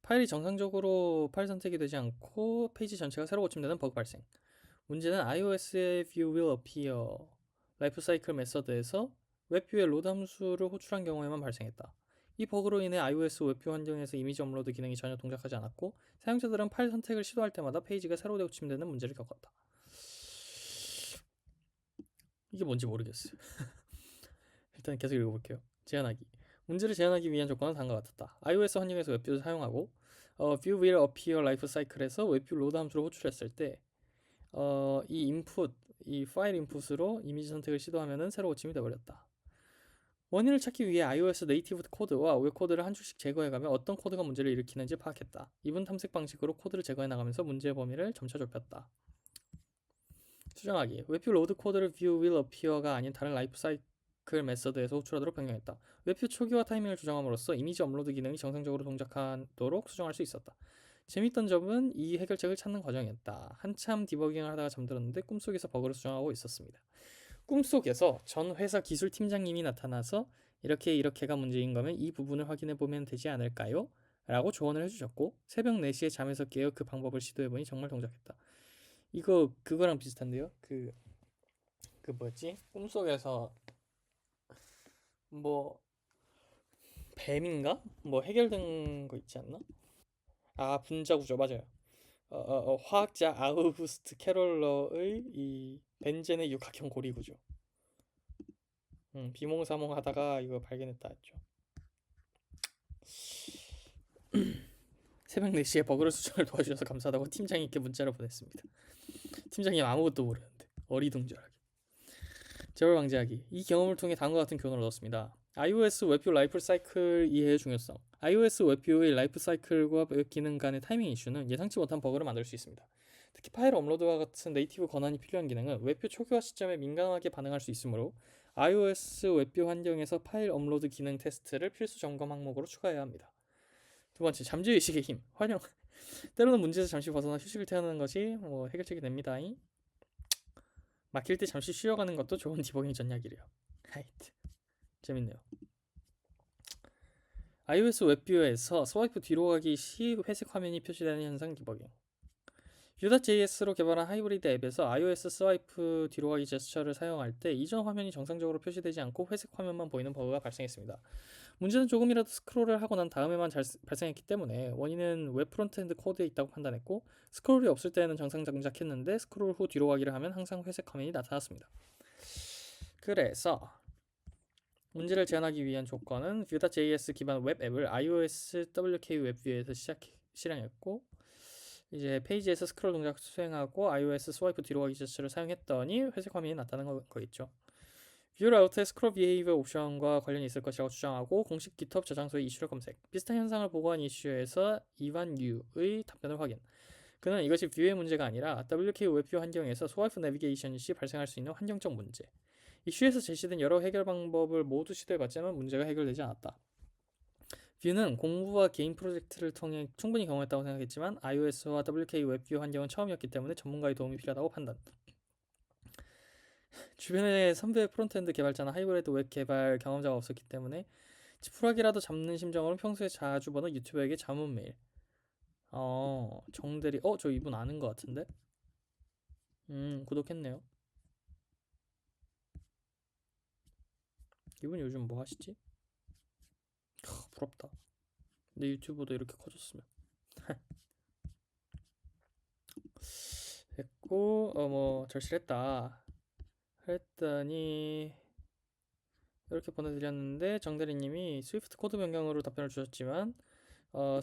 파일이 정상적으로 파일 선택이 되지 않고 페이지 전체가 새로 고침되는 버그 발생. 문제는 iOS의 view will appear 라이프사이클 메서드에서 웹뷰의 로드 함수를 호출한 경우에만 발생했다. 이 버그로 인해 iOS 웹뷰 환경에서 이미지 업로드 기능이 전혀 동작하지 않았고 사용자들은 파일 선택을 시도할 때마다 페이지가 새로 고침되는 문제를 겪었다. 이게 뭔지 모르겠어요. 일단 계속 읽어볼게요. 제한하기. 문제를 제한하기 위한 조건은 다음과 같았다. iOS 환경에서 웹뷰를 사용하고 view will appear 라이프사이클에서 웹뷰 로드 함수를 호출했을 때 이 인풋, 이 파일 인풋으로 이미지 선택을 시도하면은 새로 고침이 되어버렸다. 원인을 찾기 위해 iOS 네이티브 코드와 웹 코드를 한 줄씩 제거해가며 어떤 코드가 문제를 일으키는지 파악했다. 이분 탐색 방식으로 코드를 제거해 나가면서 문제의 범위를 점차 좁혔다. 수정하기. 웹뷰 로드 코드를 view will appear가 아닌 다른 라이프 사이클 메서드에서 호출하도록 변경했다. 웹뷰 초기화 타이밍을 조정함으로써 이미지 업로드 기능이 정상적으로 동작하도록 수정할 수 있었다. 재밌던 점은 이 해결책을 찾는 과정이었다. 한참 디버깅을 하다가 잠들었는데 꿈속에서 버그를 수정하고 있었습니다. 꿈속에서 전 회사 기술 팀장님이 나타나서 이렇게가 문제인 거면 이 부분을 확인해 보면 되지 않을까요? 라고 조언을 해주셨고 새벽 4시에 잠에서 깨어 그 방법을 시도해보니 정말 동작했다. 이거 그거랑 비슷한데요? 그 뭐였지? 꿈속에서 뭐 뱀인가? 뭐 해결된 거 있지 않나? 아, 분자 구조 맞아요. 화학자 아우구스트 캐롤러의 이 벤젠의 육각형 고리 구조. 비몽사몽 하다가 이거 발견했다 했죠. 새벽 4시에 버그를 수정을 도와주셔서 감사하다고 팀장님께 문자를 보냈습니다. 팀장님 아무것도 모르는데 어리둥절하게. 재벌 방지하기. 이 경험을 통해 다음과 같은 교훈을 얻었습니다. iOS 웹뷰 라이프 사이클 이해의 중요성. iOS 웹뷰의 라이프 사이클과 웹 기능 간의 타이밍 이슈는 예상치 못한 버그를 만들 수 있습니다. 특히 파일 업로드와 같은 네이티브 권한이 필요한 기능은 웹뷰 초기화 시점에 민감하게 반응할 수 있으므로 iOS 웹뷰 환경에서 파일 업로드 기능 테스트를 필수 점검 항목으로 추가해야 합니다. 두 번째, 잠재의식의 힘. 활용. 때로는 문제에서 잠시 벗어나 휴식을 취하는 것이 해결책이 됩니다. 막힐 때 잠시 쉬어가는 것도 좋은 디버깅 전략이래요. 하이트. 재밌네요. iOS 웹뷰에서 스와이프 뒤로 가기 시 회색 화면이 표시되는 현상 디버깅. Vue.js로 개발한 하이브리드 앱에서 iOS 스와이프 뒤로 가기 제스처를 사용할 때 이전 화면이 정상적으로 표시되지 않고 회색 화면만 보이는 버그가 발생했습니다. 문제는 조금이라도 스크롤을 하고 난 다음에만 발생했기 때문에 원인은 웹 프론트엔드 코드에 있다고 판단했고 스크롤이 없을 때는 정상 동작했는데 스크롤 후 뒤로 가기를 하면 항상 회색 화면이 나타났습니다. 그래서 문제를 제한하기 위한 조건은 Vue.js 기반 웹 앱을 iOS WK 웹뷰에서 실행했고 이제 페이지에서 스크롤 동작 수행하고 iOS 스와이프 뒤로 가기 제스처를 사용했더니 회색 화면이 나타난 거겠죠. 뷰라우트의 스크롤 비헤이비어 옵션과 관련이 있을 것이라고 주장하고 공식 GitHub 저장소의 이슈를 검색. 비슷한 현상을 보고한 이슈에서 이완 유의 답변을 확인. 그는 이것이 뷰의 문제가 아니라 WK 웹뷰 환경에서 스와이프 내비게이션 시 발생할 수 있는 환경적 문제. 이슈에서 제시된 여러 해결 방법을 모두 시도해봤지만 문제가 해결되지 않았다. 뷰는 공부와 개인 프로젝트를 통해 충분히 경험했다고 생각했지만 iOS와 WK 웹뷰 환경은 처음이었기 때문에 전문가의 도움이 필요하다고 판단. 주변에 선배 프론트엔드 개발자나 하이브리드 웹 개발 경험자가 없었기 때문에 지푸라기라도 잡는 심정으로 평소에 자주 보는 유튜버에게 자문 메일. 정대리. 저 이분 아는 것 같은데? 구독했네요. 이분 요즘 뭐 하시지? 부럽다. 내 유튜브도 이렇게 커졌으면. 됐고, 뭐, 절실했다. 했더니, 이렇게 보내드렸는데, 정대리님이 스위프트 코드 변경으로 답변을 주셨지만,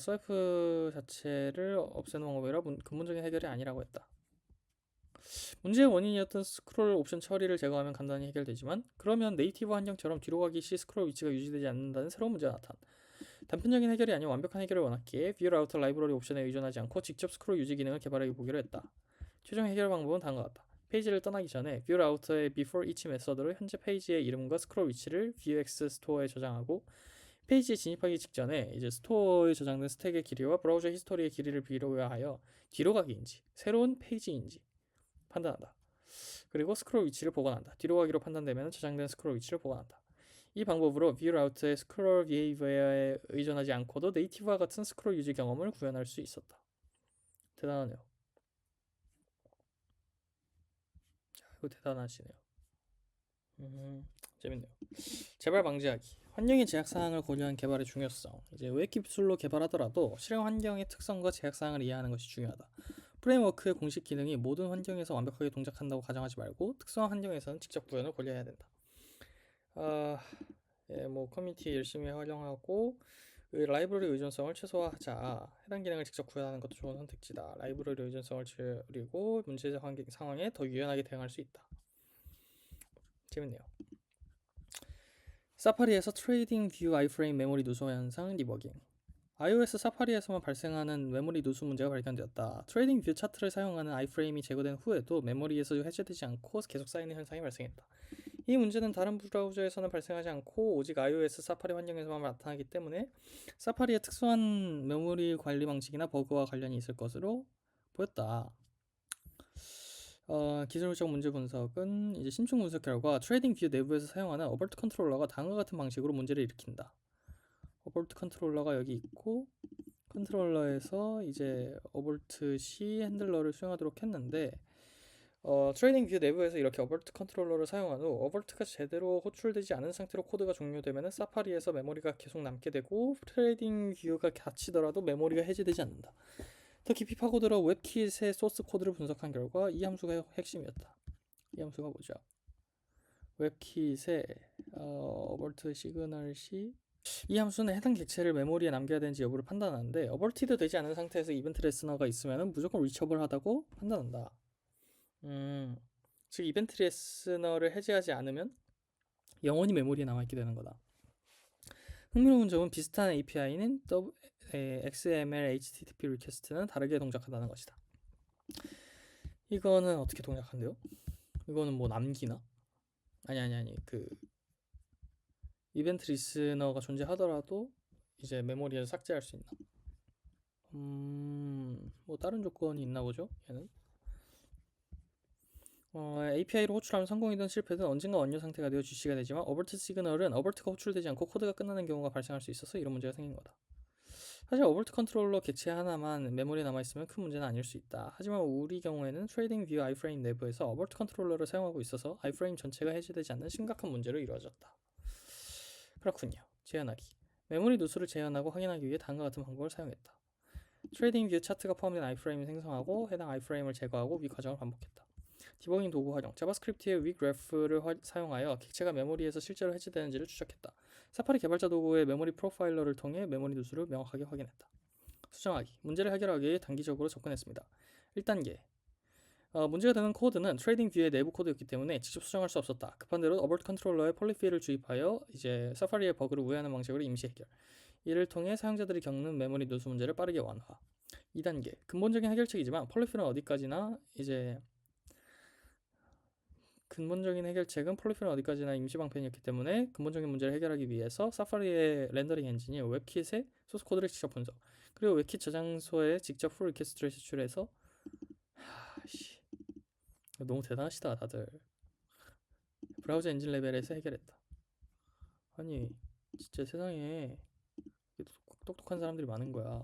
스와이프 자체를 없애는 방법이라 근본적인 해결이 아니라고 했다. 문제의 원인이었던 스크롤 옵션 처리를 제거하면 간단히 해결되지만 그러면 네이티브 환경처럼 뒤로 가기 시 스크롤 위치가 유지되지 않는다는 새로운 문제가 나타난. 단편적인 해결이 아닌 완벽한 해결을 원했기에 뷰 라우터 라이브러리 옵션에 의존하지 않고 직접 스크롤 유지 기능을 개발해 보기로 했다. 최종 해결 방법은 다음과 같다. 페이지를 떠나기 전에 뷰 라우터의 before each 메서드로 현재 페이지의 이름과 스크롤 위치를 Vuex 스토어에 저장하고 페이지에 진입하기 직전에 이제 스토어에 저장된 스택의 길이와 브라우저 히스토리의 길이를 비교하여 뒤로 가기인지 새로운 페이지인지 판단한다. 그리고 스크롤 위치를 보관한다. 뒤로 가기로 판단되면 저장된 스크롤 위치를 보관한다. 이 방법으로 뷰 라우트의 스크롤 비헤이비어에 의존하지 않고도 네이티브와 같은 스크롤 유지 경험을 구현할 수 있었다. 대단하네요. 이거 대단하시네요. 재밌네요. 재발 방지하기. 환경의 제약 사항을 고려한 개발의 중요성. 이제 웹 기술로 개발하더라도 실행 환경의 특성과 제약 사항을 이해하는 것이 중요하다. 프레임워크의 공식 기능이 모든 환경에서 완벽하게 동작한다고 가정하지 말고 특수한 환경에서는 직접 구현을 고려해야 된다. 뭐 커뮤니티 열심히 활용하고 라이브러리 의존성을 최소화하자. 해당 기능을 직접 구현하는 것도 좋은 선택지다. 라이브러리 의존성을 줄이고 문제적 상황에 더 유연하게 대응할 수 있다. 재밌네요. 사파리에서 트레이딩 뷰 아이프레임 메모리 누수 현상 디버깅. iOS 사파리에서만 발생하는 메모리 누수 문제가 발견되었다. 트레이딩 뷰 차트를 사용하는 아이프레임이 제거된 후에도 메모리에서 해제되지 않고 계속 쌓이는 현상이 발생했다. 이 문제는 다른 브라우저에서는 발생하지 않고 오직 iOS 사파리 환경에서만 나타나기 때문에 사파리의 특수한 메모리 관리 방식이나 버그와 관련이 있을 것으로 보였다. 기술적 문제 분석은 이제 심층 분석 결과 트레이딩 뷰 내부에서 사용하는 어벌트 컨트롤러가 다음과 같은 방식으로 문제를 일으킨다. 어벌트 컨트롤러가 여기 있고 컨트롤러에서 이제 어벌트 C 핸들러를 수행하도록 했는데 트레이딩 뷰 내부에서 이렇게 어벌트 컨트롤러를 사용한 후 어벌트가 제대로 호출되지 않은 상태로 코드가 종료되면 사파리에서 메모리가 계속 남게 되고 트레이딩 뷰가 갇히더라도 메모리가 해제되지 않는다. 더 깊이 파고들어 웹킷의 소스 코드를 분석한 결과 이 함수가 핵심이었다. 이 함수가 뭐죠? 웹킷의 어벌트 시그널 C 이 함수는 해당 객체를 메모리에 남겨야 되는지 여부를 판단하는데 어벌티드 되지 않은 상태에서 이벤트 리스너가 있으면 무조건 리처블하다고 판단한다. 즉 이벤트 리스너를 해제하지 않으면 영원히 메모리에 남아있게 되는 거다. 흥미로운 점은 비슷한 API는 XML HTTP 리퀘스트는 다르게 동작한다는 것이다. 이거는 어떻게 동작한대요? 이거는 뭐 남기나? 아니 그 이벤트 리스너가 존재하더라도 이제 메모리에서 삭제할 수 있나? 뭐 다른 조건이 있나 보죠? 얘는 API로 호출하면 성공이든 실패든 언젠가 완료 상태가 되어 주시가 되지만 어벌트 시그널은 어벌트가 호출되지 않고 코드가 끝나는 경우가 발생할 수 있어서 이런 문제가 생긴 거다. 사실 어벌트 컨트롤러 객체 하나만 메모리에 남아있으면 큰 문제는 아닐 수 있다. 하지만 우리 경우에는 트레이딩 뷰 아이프레임 내부에서 어벌트 컨트롤러를 사용하고 있어서 아이프레임 전체가 해제되지 않는 심각한 문제로 이루어졌다. 그렇군요. 재현하기. 메모리 누수를 재현하고 확인하기 위해 다음과 같은 방법을 사용했다. 트레이딩 뷰 차트가 포함된 아이프레임을 생성하고 해당 아이프레임을 제거하고 위 과정을 반복했다. 디버깅 도구 활용. 자바스크립트의 위그래프를 사용하여 객체가 메모리에서 실제로 해제되는지를 추적했다. 사파리 개발자 도구의 메모리 프로파일러를 통해 메모리 누수를 명확하게 확인했다. 수정하기. 문제를 해결하기 위해 단기적으로 접근했습니다. 1단계. 문제가 되는 코드는 트레이딩 뷰의 내부 코드였기 때문에 직접 수정할 수 없었다. 급한 대로 어버트 컨트롤러에 폴리필을 주입하여 이제 사파리의 버그를 우회하는 방식으로 임시 해결. 이를 통해 사용자들이 겪는 메모리 누수 문제를 빠르게 완화. 2단계 근본적인 해결책이지만 폴리필은 어디까지나 이제 근본적인 해결책은 폴리필은 어디까지나 임시 방편이었기 때문에 근본적인 문제를 해결하기 위해서 사파리의 렌더링 엔진이 웹킷의 소스 코드를 직접 분석, 그리고 웹킷 저장소에 직접 풀 리퀘스트를 제출해서 너무 대단하시다 다들. 브라우저 엔진 레벨에서 해결했다. 아니 진짜 세상에 똑똑한 사람들이 많은 거야.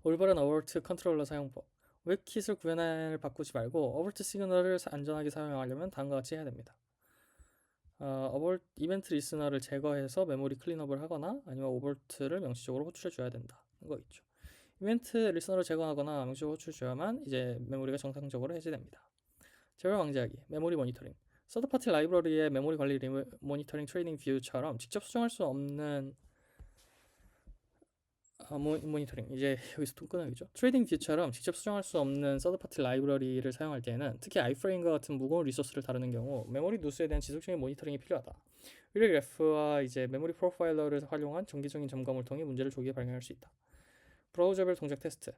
올바른 어버트 컨트롤러 사용법. 웹킷을 구현을 바꾸지 말고 어버트 시그널을 안전하게 사용하려면 다음과 같이 해야 됩니다. 이벤트 리스너를 제거해서 메모리 클린업을 하거나 아니면 오버트를 명시적으로 호출해 줘야 된다. 거 있죠. 이벤트 리스너를 제거하거나 명시적으로 호출해 줘야만 이제 메모리가 정상적으로 해제됩니다. 제발 방지하기, 메모리 모니터링. 서드파티 라이브러리의 메모리 관리 모니터링 트레이닝 뷰처럼 직접 수정할 수 없는 모니터링, 이제 여기서 또 끊어야겠죠. 트레이딩 뷰처럼 직접 수정할 수 없는 서드파티 라이브러리를 사용할 때에는 특히 아이프레임과 같은 무거운 리소스를 다루는 경우 메모리 누수에 대한 지속적인 모니터링이 필요하다. 위력래프와 이제 메모리 프로파일러를 활용한 정기적인 점검을 통해 문제를 조기에 발견할 수 있다. 브라우저별 동작 테스트.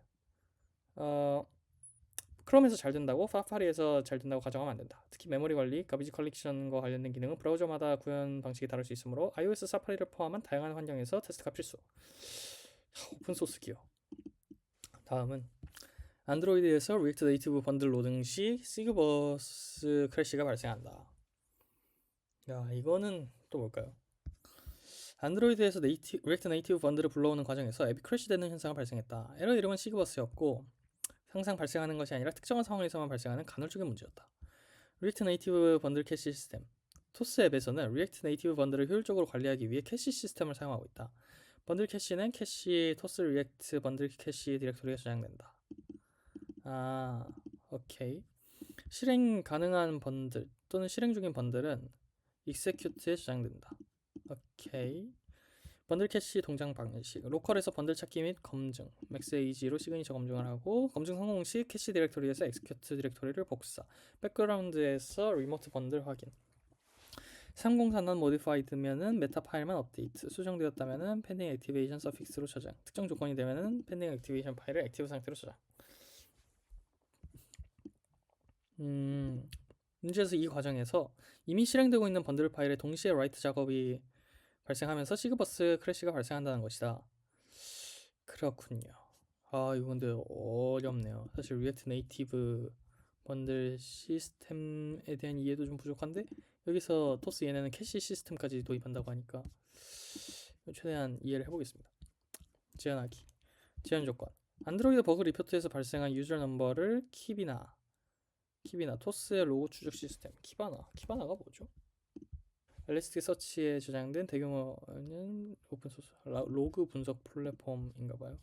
크롬에서 잘 된다고 사파리에서 잘 된다고 가정하면 안 된다. 특히 메모리 관리, 가비지 컬렉션과 관련된 기능은 브라우저마다 구현 방식이 다를 수 있으므로 iOS 사파리를 포함한 다양한 환경에서 테스트가 필수. 오픈소스 기어. 다음은 안드로이드에서 리액트 네이티브 번들 로딩 시 시그버스 크래시가 발생한다. 야, 이거는 또 뭘까요? 안드로이드에서 리액트 네이티브 번들을 불러오는 과정에서 앱이 크래시되는 현상을 발생했다. 에러 이름은 시그버스였고 항상 발생하는 것이 아니라 특정한 상황에서만 발생하는 간헐적인 문제였다. 리액트 네이티브 번들 캐시 시스템. 토스 앱에서는 리액트 네이티브 번들을 효율적으로 관리하기 위해 캐시 시스템을 사용하고 있다. 번들 캐시는 캐시 토스 리액트 번들 캐시 디렉토리에 저장된다. 오케이. 실행 가능한 번들 또는 실행 중인 번들은 execute에 저장된다. 오케이. 번들 캐시 동작 방식. 로컬에서 번들 찾기 및 검증. 맥스에이지로 시그니처 검증을 하고 검증 성공 시 캐시 디렉토리에서 execute 디렉토리를 복사. 백그라운드에서 리모트 번들 확인. 304는 modified면은 메타 파일만 업데이트. 수정되었다면은 pending activation suffix로 저장. 특정 조건이 되면은 pending activation 파일을 액티브 상태로 저장. 문제에서 이 과정에서 이미 실행되고 있는 번들 파일에 동시에 라이트 작업이 발생하면서 시그버스 크래시가 발생한다는 것이다. 그렇군요. 이거 근데 어렵네요. 사실 리액트 네이티브 번들 시스템에 대한 이해도 좀 부족한데 여기서 토스 얘네는 캐시 시스템까지 도입한다고 하니까 최대한 이해를 해보겠습니다. 제한하기. 제한 조건. 안드로이드 버그 리포트에서 발생한 유저 넘버를 키비나 토스의 로고 추적 시스템. 키바나가 뭐죠? 엘리스틱 서치에 저장된 대규모는 오픈소스 로그 분석 플랫폼인가봐요.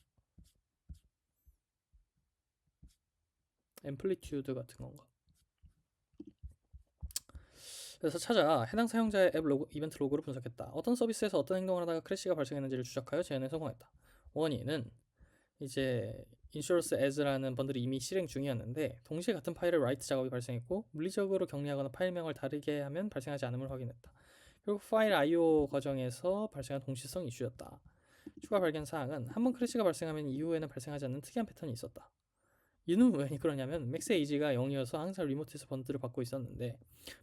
앰플리튜드 같은 건가. 그래서 찾아 해당 사용자의 앱 로그, 이벤트 로그를 분석했다. 어떤 서비스에서 어떤 행동을 하다가 크래시가 발생했는지를 추적하여 재현에 성공했다. 원인은 이제 인슈런스 as라는 번들이 이미 실행 중이었는데 동시에 같은 파일에 라이트 작업이 발생했고 물리적으로 격리하거나 파일명을 다르게 하면 발생하지 않음을 확인했다. 결국 파일 I/O 과정에서 발생한 동시성 이슈였다. 추가 발견 사항은 한번 크래시가 발생하면 이후에는 발생하지 않는 특이한 패턴이 있었다. 이는 왜 그러냐면 맥스에이지가 0이어서 항상 리모트에서 번들을 받고 있었는데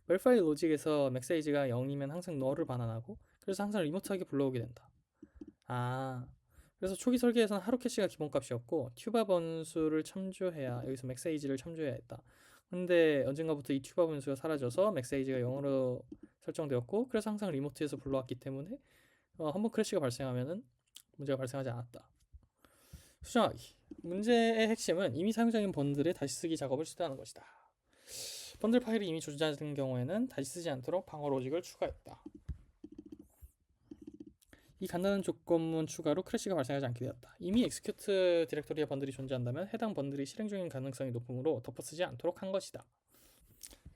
멜파이 로직에서 맥스에이지가 0이면 항상 너를 반환하고 그래서 항상 리모트하게 불러오게 된다. 그래서 초기 설계에서는 하루 캐시가 기본값이었고 튜바 번수를 참조해야 여기서 맥스에이지를 참조해야 했다. 근데 언젠가부터 이 튜바 번수가 사라져서 맥스에이지가 0으로 설정되었고 그래서 항상 리모트에서 불러왔기 때문에 한번 크래시가 발생하면은 문제가 발생하지 않았다. 수정하기. 문제의 핵심은 이미 사용자인 번들의 다시 쓰기 작업을 시도하는 것이다. 번들 파일이 이미 조작된 경우에는 다시 쓰지 않도록 방어 로직을 추가했다. 이 간단한 조건문 추가로 크래시가 발생하지 않게 되었다. 이미 execute 디렉토리의 번들이 존재한다면 해당 번들이 실행 중인 가능성이 높으므로 덮어쓰지 않도록 한 것이다.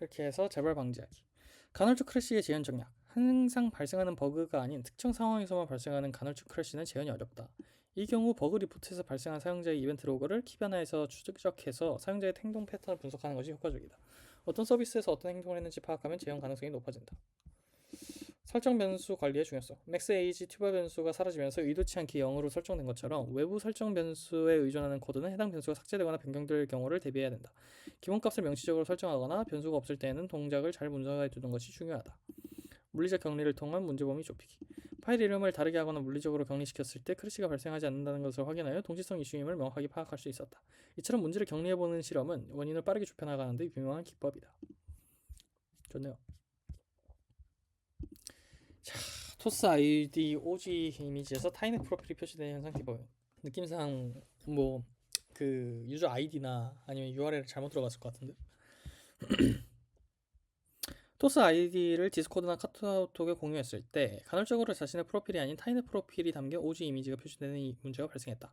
이렇게 해서 재발 방지하기. 간헐적 크래시의 재현 정략. 항상 발생하는 버그가 아닌 특정 상황에서만 발생하는 간헐적 크래시는 재현이 어렵다. 이 경우 버그 리포트에서 발생한 사용자의 이벤트 로그를 키변화해서 추적해서 사용자의 행동 패턴을 분석하는 것이 효과적이다. 어떤 서비스에서 어떤 행동을 했는지 파악하면 재현 가능성이 높아진다. 설정 변수 관리의 중요성. 맥스 에이지 튜버 변수가 사라지면서 의도치 않게 0으로 설정된 것처럼 외부 설정 변수에 의존하는 코드는 해당 변수가 삭제되거나 변경될 경우를 대비해야 된다. 기본값을 명시적으로 설정하거나 변수가 없을 때에는 동작을 잘 분석해 두는 것이 중요하다. 물리적 격리를 통한 문제 범위 좁히기. 파일 이름을 다르게 하거나 물리적으로 격리시켰을 때 크래시가 발생하지 않는다는 것을 확인하여 동시성 이슈임을 명확하게 파악할 수 있었다. 이처럼 문제를 격리해보는 실험은 원인을 빠르게 좁혀나가는 데 유명한 기법이다. 좋네요. 자, 토스 아이디 오지 이미지에서 타인의 프로필이 표시되는 현상 디버깅. 느낌상 뭐 그 유저 아이디나 아니면 URL을 잘못 들어갔을 것 같은데. 토스 아이디를 디스코드나 카카오톡에 공유했을 때 간헐적으로 자신의 프로필이 아닌 타인의 프로필이 담긴 오지 이미지가 표시되는 이 문제가 발생했다.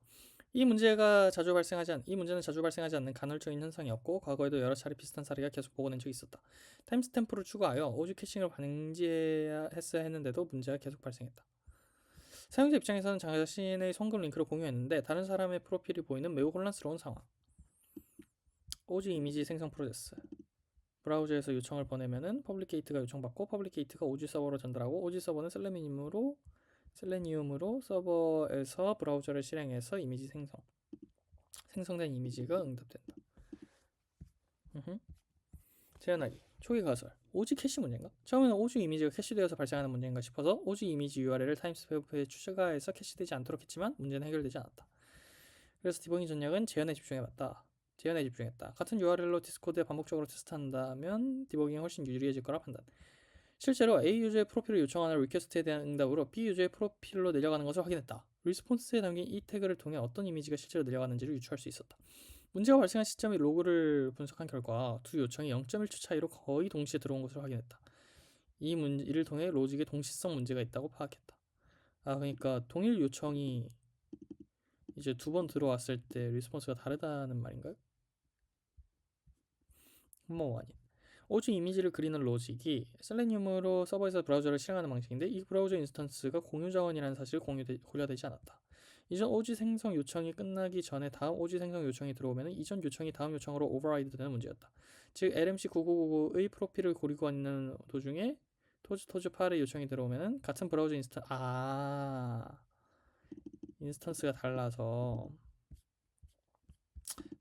이 문제는 자주 발생하지 않는 간헐적인 현상이었고 과거에도 여러 차례 비슷한 사례가 계속 보고된 적이 있었다. 타임스탬프를 추가하여 오지 캐싱을 방지했어야 했는데도 문제가 계속 발생했다. 사용자 입장에서는 자신의 송금 링크를 공유했는데 다른 사람의 프로필이 보이는 매우 혼란스러운 상황. 오지 이미지 생성 프로세스. 브라우저에서 요청을 보내면은 퍼블릭 게이트가 요청받고 퍼블릭 게이트가 오지 서버로 전달하고 오지 서버는 셀레니움으로 서버에서 브라우저를 실행해서 이미지 생성된 이미지가 응답된다. 재현하기. 초기 가설. 오지 캐시 문제인가? 처음에는 오지 이미지가 캐시되어서 발생하는 문제인가 싶어서 오지 이미지 URL을 타임스탬프에 추가해서 캐시되지 않도록 했지만 문제는 해결되지 않았다. 그래서 디버깅 전략은 재현에 집중했다. 같은 URL로 디스코드에 반복적으로 테스트한다면 디버깅이 훨씬 유리해질 거라 판단. 실제로 A 유저의 프로필을 요청하는 리퀘스트에 대한 응답으로 B 유저의 프로필로 내려가는 것을 확인했다. 리스폰스에 담긴 이 태그를 통해 어떤 이미지가 실제로 내려가는지를 유추할 수 있었다. 문제가 발생한 시점의 로그를 분석한 결과 두 요청이 0.1초 차이로 거의 동시에 들어온 것을 확인했다. 이를 통해 로직에 동시성 문제가 있다고 파악했다. 그러니까 동일 요청이 이제 두 번 들어왔을 때 리스폰스가 다르다는 말인가요? 아닌. 오지 이미지를 그리는 로직이 셀레니움으로 서버에서 브라우저를 실행하는 방식인데 이 브라우저 인스턴스가 공유 자원이라는 사실을 고려되지 않았다. 이전 오지 생성 요청이 끝나기 전에 다음 오지 생성 요청이 들어오면 이전 요청이 다음 요청으로 오버라이드 되는 문제였다. 즉 LMC9999의 프로필을 고리고 있는 도중에 토즈 파일의 요청이 들어오면 같은 브라우저 인스턴스가 달라서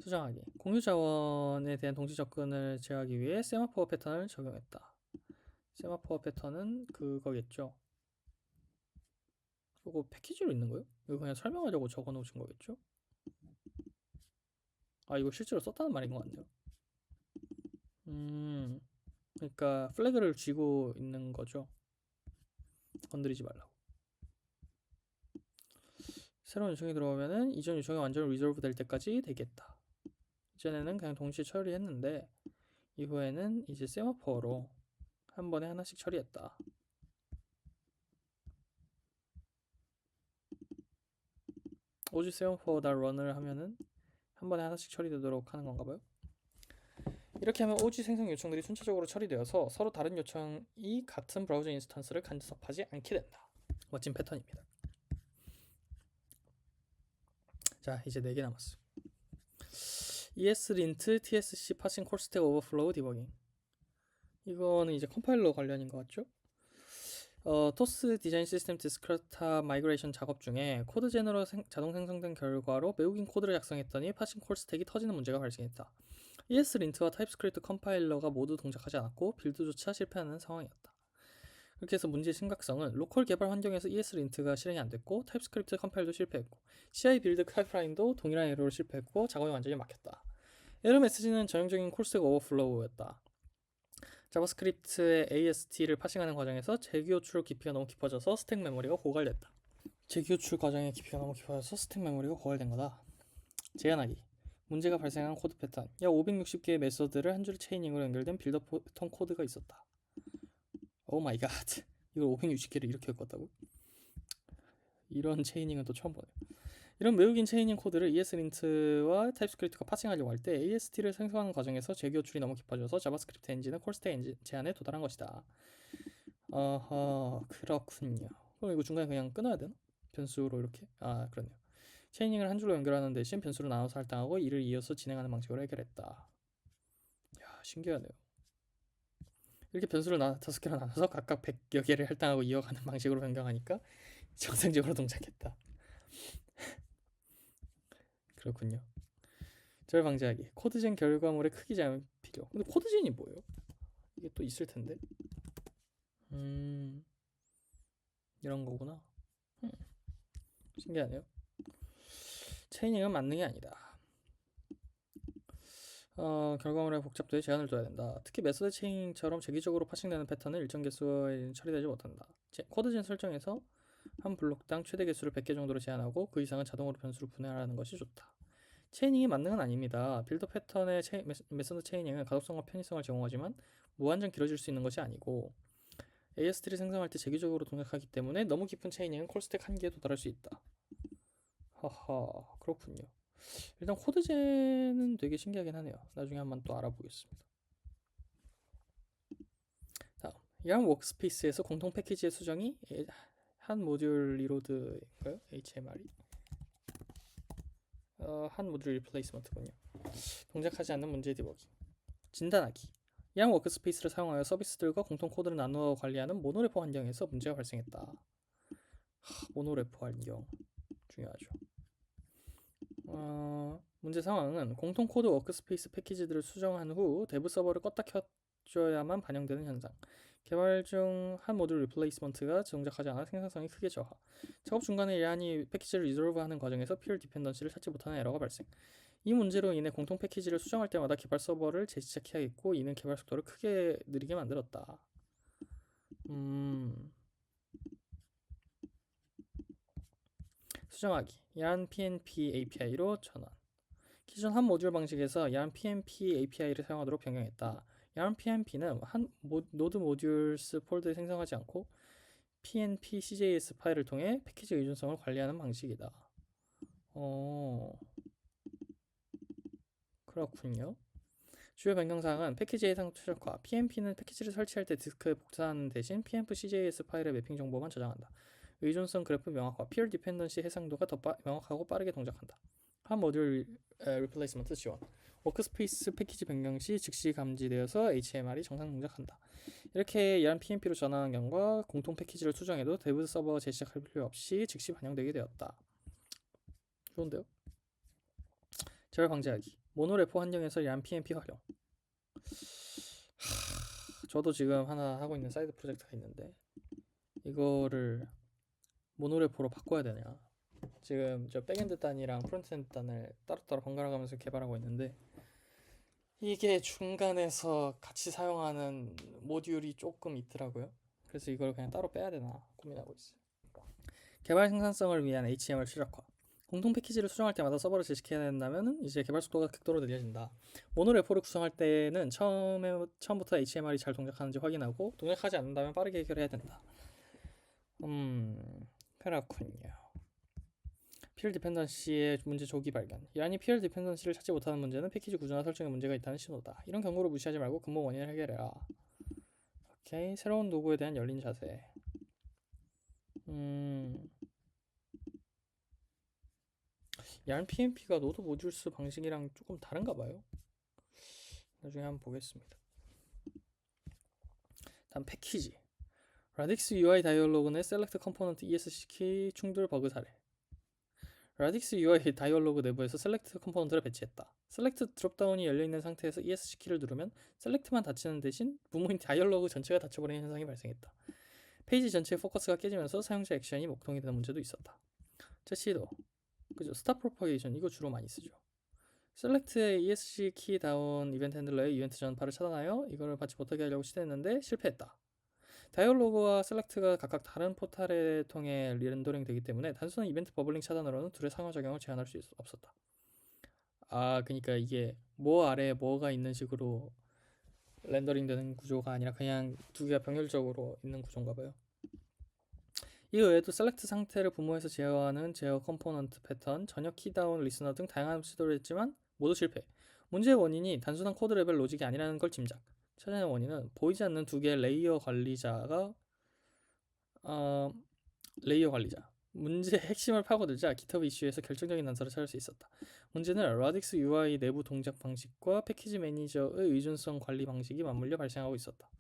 수정하기. 공유 자원에 대한 동시 접근을 제어하기 위해 세마포어 패턴을 적용했다. 세마포어 패턴은 그거겠죠. 이거 패키지로 있는 거예요? 이거 그냥 설명하려고 적어 놓으신 거겠죠? 이거 실제로 썼다는 말인 것 같네요. 그러니까 플래그를 쥐고 있는 거죠. 건드리지 말라고. 새로운 요청이 들어오면은 이전 요청이 완전히 리졸브 될 때까지 되겠다. 이전에는 그냥 동시에 처리했는데 이후에는 이제 세마포어로 한 번에 하나씩 처리했다. 오지 세마포어다 런을 하면은 한 번에 하나씩 처리되도록 하는 건가 봐요. 이렇게 하면 오지 생성 요청들이 순차적으로 처리되어서 서로 다른 요청이 같은 브라우저 인스턴스를 간섭하지 않게 된다. 멋진 패턴입니다. 자, 이제 4개 남았어. ESLint TSC 파싱 콜스택 오버플로우 디버깅. 이거는 이제 컴파일러 관련인 것 같죠? 토스 디자인 시스템 디스크레타 마이그레이션 작업 중에 코드 제너로 자동 생성된 결과로 매우 긴 코드를 작성했더니 파싱 콜스택이 터지는 문제가 발생했다. ESLint와 타입스크립트 컴파일러가 모두 동작하지 않았고 빌드조차 실패하는 상황이었다. 그렇게 해서 문제의 심각성은 로컬 개발 환경에서 ESLint가 실행이 안됐고 타입스크립트 컴파일도 실패했고 CI 빌드 파이프라인도 동일한 에러로 실패했고 작업이 완전히 막혔다. 에러 메시지는 전형적인 콜스택 오버플로우였다. 자바스크립트의 AST를 파싱하는 과정에서 재기호출 깊이가 너무 깊어져서 스택 메모리가 고갈됐다. 재기호출 과정의 깊이가 너무 깊어져서 스택 메모리가 고갈된 거다. 재현하기. 문제가 발생한 코드 패턴. 약 560개의 메서드를 한 줄 체이닝으로 연결된 빌더 패턴 코드가 있었다. 오 마이 갓. 이걸 560개를 이렇게 엮었다고? 이런 체이닝은 또 처음 보네요. 이런 매우 긴 체이닝 코드를 ESLint와 타입스크립트가 파싱하려고 할 때 AST를 생성하는 과정에서 재기호출이 너무 깊어져서 자바스크립트 엔진은 콜스택 제한에 도달한 것이다. 그렇군요. 그럼 이거 중간에 그냥 끊어야 되나? 변수로 이렇게? 그렇네요. 체이닝을 한 줄로 연결하는 대신 변수를 나눠서 할당하고 이를 이어서 진행하는 방식으로 해결했다. 야, 신기하네요. 이렇게 변수를 5개로 나눠서 각각 100여 개를 할당하고 이어가는 방식으로 변경하니까 정상적으로 동작했다. 그렇군요. 절 방지하기. 코드젠 결과물의 크기 제한 필요. 근데 코드젠이 뭐예요? 이게 또 있을 텐데. 이런 거구나. 신기하네요. 체이닝은 만능이 아니다. 결과물의 복잡도에 제한을 둬야 된다. 특히 메소드 체인처럼 재기적으로 파싱되는 패턴은 일정 개수에 처리되지 못한다. 코드젠 설정에서 한 블록당 최대 개수를 100개 정도로 제한하고 그 이상은 자동으로 변수를 분해하라는 것이 좋다. 체이닝이 만능은 아닙니다. 빌더 패턴의 메소드 체이닝은 가독성과 편의성을 제공하지만 무한정 길어질 수 있는 것이 아니고 AST를 생성할 때 재기적으로 동작하기 때문에 너무 깊은 체이닝은 콜스택 한계에 도달할 수 있다. 하하, 그렇군요. 일단 코드젠은 되게 신기하긴 하네요. 나중에 한번 또 알아보겠습니다. 다음, 이런 워크스페이스에서 공통 패키지의 수정이 한 모듈 리로드인가요? HMR이 한 모듈 리플레이스먼트군요. 동작하지 않는 문제 디버깅. 진단하기. 이양 워크스페이스를 사용하여 서비스들과 공통 코드를 나누어 관리하는 모노레포 환경에서 문제가 발생했다. 모노레포 환경 중요하죠. 문제 상황은 공통 코드 워크스페이스 패키지들을 수정한 후 대부 서버를 껐다 켜줘야만 반영되는 현상. 개발 중 한 모듈 리플레이스먼트가 동작하지 않아 생산성이 크게 저하. 작업 중간에 이란이 패키지를 리졸브하는 과정에서 피어 디펜던시를 찾지 못하는 에러가 발생. 이 문제로 인해 공통 패키지를 수정할 때마다 개발 서버를 재시작해야겠고 이는 개발 속도를 크게 느리게 만들었다. 수정하기. yarn PNP API로 전환. 기존 한 모듈 방식에서 yarn PNP API를 사용하도록 변경했다. yarn PNP는 한 노드 모듈스 폴드에 생성하지 않고 PNP CJS 파일을 통해 패키지 의존성을 관리하는 방식이다. 그렇군요. 주요 변경사항은 패키지 해상 최적화. PNP는 패키지를 설치할 때 디스크에 복사하는 대신 PNP CJS 파일의 매핑 정보만 저장한다. 의존성 그래프 명확화. 피어 디펜던시 해상도가 더 명확하고 빠르게 동작한다. 한 모듈 리플레이스먼트 지원. 워크스페이스 패키지 변경 시 즉시 감지되어서 HMR이 정상 동작한다. 이렇게 yarn PNP로 전환한 경우가 공통 패키지를 수정해도 데브 서버 재시작할 필요 없이 즉시 반영되게 되었다. 좋은데요? 제발 방지하기. 모노레포 환경에서 yarn PNP 활용. 저도 지금 하나 하고 있는 사이드 프로젝트가 있는데 이거를 모노레포로 바꿔야 되냐. 지금 저 백엔드 단이랑 프론트엔드 단을 따로따로 번갈아 가면서 개발하고 있는데 이게 중간에서 같이 사용하는 모듈이 조금 있더라고요. 그래서 이걸 그냥 따로 빼야 되나 고민하고 있어요. 개발 생산성을 위한 HTML 최적화. 공통 패키지를 수정할 때마다 서버를 재시켜야 된다면 이제 개발 속도가 극도로 느려진다. 모노레포를 구성할 때는 처음부터 HMR이 잘 동작하는지 확인하고 동작하지 않는다면 빠르게 해결해야 된다. 그렇군요. 피어 디펜던시의 문제 조기 발견. 야니 피어 디펜던시를 찾지 못하는 문제는 패키지 구조나 설정에 문제가 있다는 신호다. 이런 경고를 무시하지 말고 근본 원인을 해결해라. 오케이. 새로운 도구에 대한 열린 자세. yarn PNP가 노드 모듈스 방식이랑 조금 다른가 봐요. 나중에 한번 보겠습니다. 다음 패키지. Radix UI 다이얼로그 내 셀렉트 컴포넌트 ESC 키 충돌 버그 사례. Radix UI 다이얼로그 내부에서 셀렉트 컴포넌트를 배치했다. 셀렉트 드롭다운이 열려있는 상태에서 ESC 키를 누르면 셀렉트만 닫히는 대신 부모인 다이얼로그 전체가 닫혀버리는 현상이 발생했다. 페이지 전체의 포커스가 깨지면서 사용자 액션이 목통이 되는 문제도 있었다. 제 시도. 그죠? 스탑 프로퍼게이션 이거 주로 많이 쓰죠. 셀렉트의 ESC 키 다운 이벤트 핸들러의 이벤트 전파를 차단하여 이걸 받지 못하게 하려고 시도했는데 실패했다. 다이얼로그와 셀렉트가 각각 다른 포탈을 통해 렌더링 되기 때문에 단순한 이벤트 버블링 차단으로는 둘의 상호작용을 제한할 수 없었다. 그러니까 이게 뭐 아래에 뭐가 있는 식으로 렌더링 되는 구조가 아니라 그냥 두 개가 병렬적으로 있는 구조인가 봐요. 이 외에도 셀렉트 상태를 부모에서 제어하는 제어 컴포넌트 패턴, 전역 키다운 리스너 등 다양한 시도를 했지만 모두 실패. 문제의 원인이 단순한 코드 레벨 로직이 아니라는 걸 짐작. 찾아낸 원인은 보이지 않는 두 개의 레이어 관리자 문제의 핵심을 파고들자 GitHub 이슈에서 결정적인 단서를 찾을 수 있었다. 문제는 Radix UI 내부 동작 방식과 패키지 매니저의 의존성 관리 방식이 맞물려 발생하고 있었다.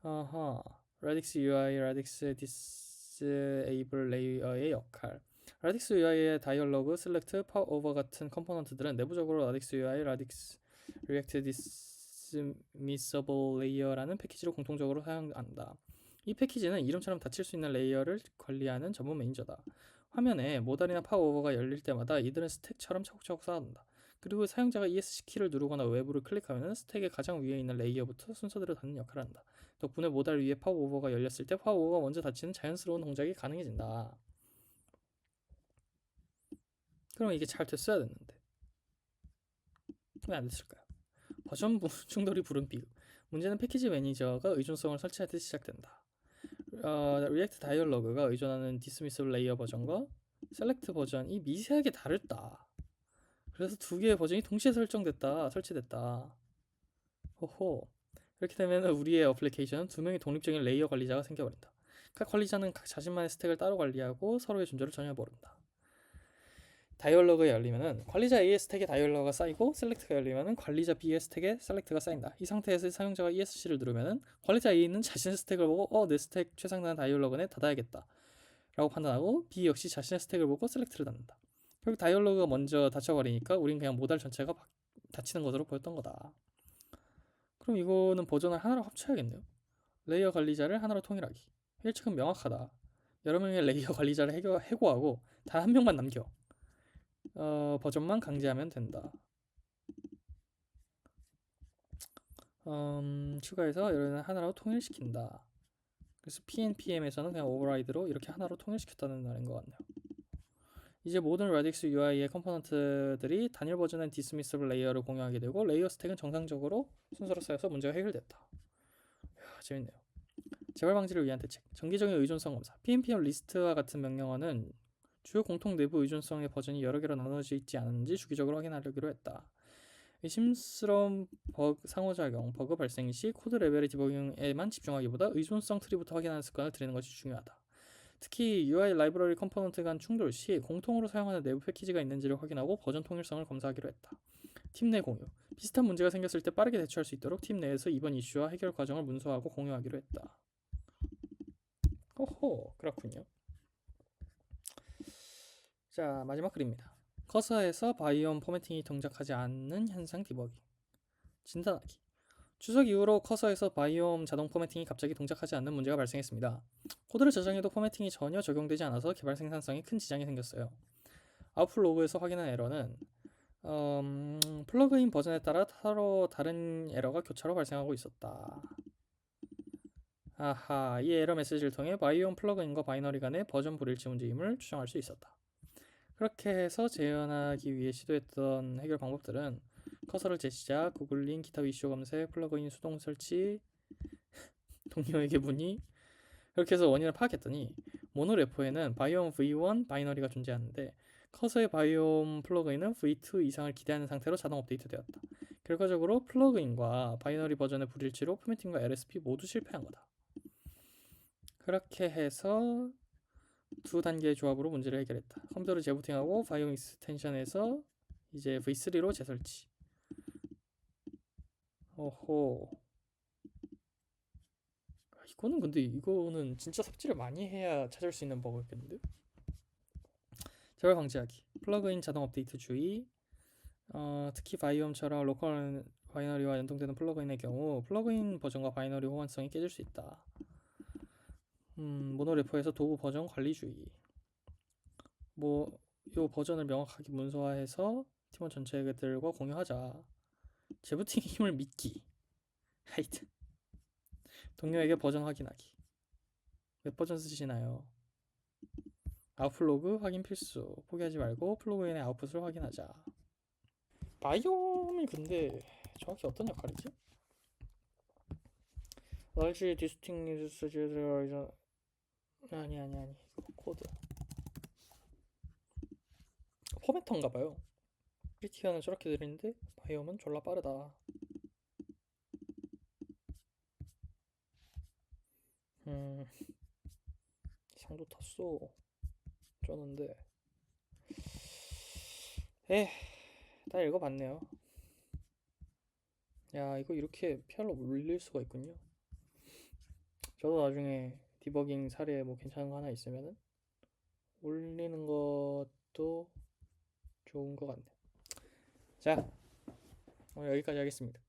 아하, Radix UI, Radix Disable Layer의 역할. Radix UI의 다이얼로그, 셀렉트, 파워오버 같은 컴포넌트들은 내부적으로 Radix UI, Radix React Dismissible Layer라는 패키지로 공통적으로 사용한다. 이 패키지는 이름처럼 닫힐 수 있는 레이어를 관리하는 전문 매니저다. 화면에 모달이나 파워오버가 열릴 때마다 이들은 스택처럼 차곡차곡 쌓아둔다. 그리고 사용자가 ESC 키를 누르거나 외부를 클릭하면 스택의 가장 위에 있는 레이어부터 순서대로 닫는 역할을 한다. 덕분에 모달 위에 파워오버가 열렸을 때 파워오버가 먼저 닫히는 자연스러운 동작이 가능해진다. 그럼 이게 잘 됐어야 됐는데 왜 안 됐을까요? 버전 충돌이 부른 비극. 문제는 패키지 매니저가 의존성을 설치할 때 시작된다. 리액트 다이얼로그가 의존하는 디스미스블 레이어 버전과 셀렉트 버전이 미세하게 다르다. 그래서 두 개의 버전이 동시에 설치됐다. 호호. 이렇게 되면 우리의 어플리케이션은 두 명의 독립적인 레이어 관리자가 생겨버린다. 각 관리자는 각 자신만의 스택을 따로 관리하고 서로의 존재를 전혀 모른다. 다이얼로그가 열리면은 관리자 A의 스택에 다이얼로그가 쌓이고 셀렉트가 열리면은 관리자 B의 스택에 셀렉트가 쌓인다. 이 상태에서 사용자가 ESC를 누르면은 관리자 A는 자신의 스택을 보고 내 스택 최상단 다이얼로그에 닫아야겠다 라고 판단하고 B 역시 자신의 스택을 보고 셀렉트를 닫는다. 결국 다이얼로그가 먼저 닫혀버리니까 우린 그냥 모달 전체가 닫히는 것으로 보였던 거다. 그럼 이거는 버전을 하나로 합쳐야겠네요. 레이어 관리자를 하나로 통일하기. 일측은 명확하다. 여러 명의 레이어 관리자를 해고하고 단 한 명만 남겨. 버전만 강제하면 된다. 추가해서 여러 하나로 통일시킨다. 그래서 PNPM에서는 그냥 오버라이드로 이렇게 하나로 통일시켰다는 말인 것 같네요. 이제 모든 Radix UI의 컴포넌트들이 단일 버전의 디스미스블 레이어를 공유하게 되고 레이어 스택은 정상적으로 순서로 쌓여서 문제가 해결됐다. 이야, 재밌네요. 재발 방지를 위한 대책. 정기적인 의존성 검사. PNPM 리스트와 같은 명령어는 주요 공통 내부 의존성의 버전이 여러 개로 나눠져 있지 않은지 주기적으로 확인하기로 했다. 의심스러운 상호작용, 버그 발생 시 코드 레벨의 디버깅에만 집중하기보다 의존성 트리부터 확인하는 습관을 들이는 것이 중요하다. 특히 UI 라이브러리 컴포넌트 간 충돌 시 공통으로 사용하는 내부 패키지가 있는지를 확인하고 버전 통일성을 검사하기로 했다. 팀 내 공유. 비슷한 문제가 생겼을 때 빠르게 대처할 수 있도록 팀 내에서 이번 이슈와 해결 과정을 문서화하고 공유하기로 했다. 호호, 그렇군요. 자, 마지막 글입니다. 커서에서 바이옴 포매팅이 동작하지 않는 현상 디버깅. 진단하기. 추석 이후로 커서에서 바이옴 자동 포매팅이 갑자기 동작하지 않는 문제가 발생했습니다. 코드를 저장해도 포매팅이 전혀 적용되지 않아서 개발 생산성에 큰 지장이 생겼어요. 아웃풋 로그에서 확인한 에러는 플러그인 버전에 따라 서로 다른 에러가 교차로 발생하고 있었다. 아하, 이 에러 메시지를 통해 바이옴 플러그인과 바이너리 간의 버전 불일치 문제임을 추정할 수 있었다. 그렇게 해서 재현하기 위해 시도했던 해결 방법들은 커서를 재시작, 구글링, 기타 이슈 검색, 플러그인 수동 설치, 동료에게 문의. 그렇게 해서 원인을 파악했더니 모노레포에는 바이옴 v1 바이너리가 존재하는데 커서의 바이옴 플러그인은 v2 이상을 기대하는 상태로 자동 업데이트되었다. 결과적으로 플러그인과 바이너리 버전의 불일치로 포매팅과 LSP 모두 실패한 거다. 그렇게 해서 두 단계의 조합으로 문제를 해결했다. 컴퓨터를 재부팅하고 바이옴 익스텐션에서 이제 v3로 재설치. 오호. 이거는 진짜 삽질을 많이 해야 찾을 수 있는 버그겠는데? 재발 방지하기. 플러그인 자동 업데이트 주의. 특히 바이옴처럼 로컬 바이너리와 연동되는 플러그인의 경우 플러그인 버전과 바이너리 호환성이 깨질 수 있다. 모노레포에서 도구 버전 관리 주의. 요 버전을 명확하게 문서화해서 팀원 전체들과 공유하자. 재부팅의 힘을 믿기. 하이트. 동료에게 버전 확인하기. 몇 버전 쓰시나요? 아웃풋 로그 확인 필수. 포기하지 말고 플러그인의 아웃풋을 확인하자. 바이옴이 근데 정확히 어떤 역할이지? large distinct 아니 코드 포매터인가봐요. 프리티어는 저렇게 느리는데 바이옴은 졸라 빠르다. 상도 탔어. 쩌는데 다 읽어봤네요. 야, 이거 이렇게 PR로 올릴 수가 있군요. 저도 나중에 디버깅 사례 뭐 괜찮은 거 하나 있으면은 올리는 것도 좋은 것 같네요. 자, 오늘 여기까지 하겠습니다.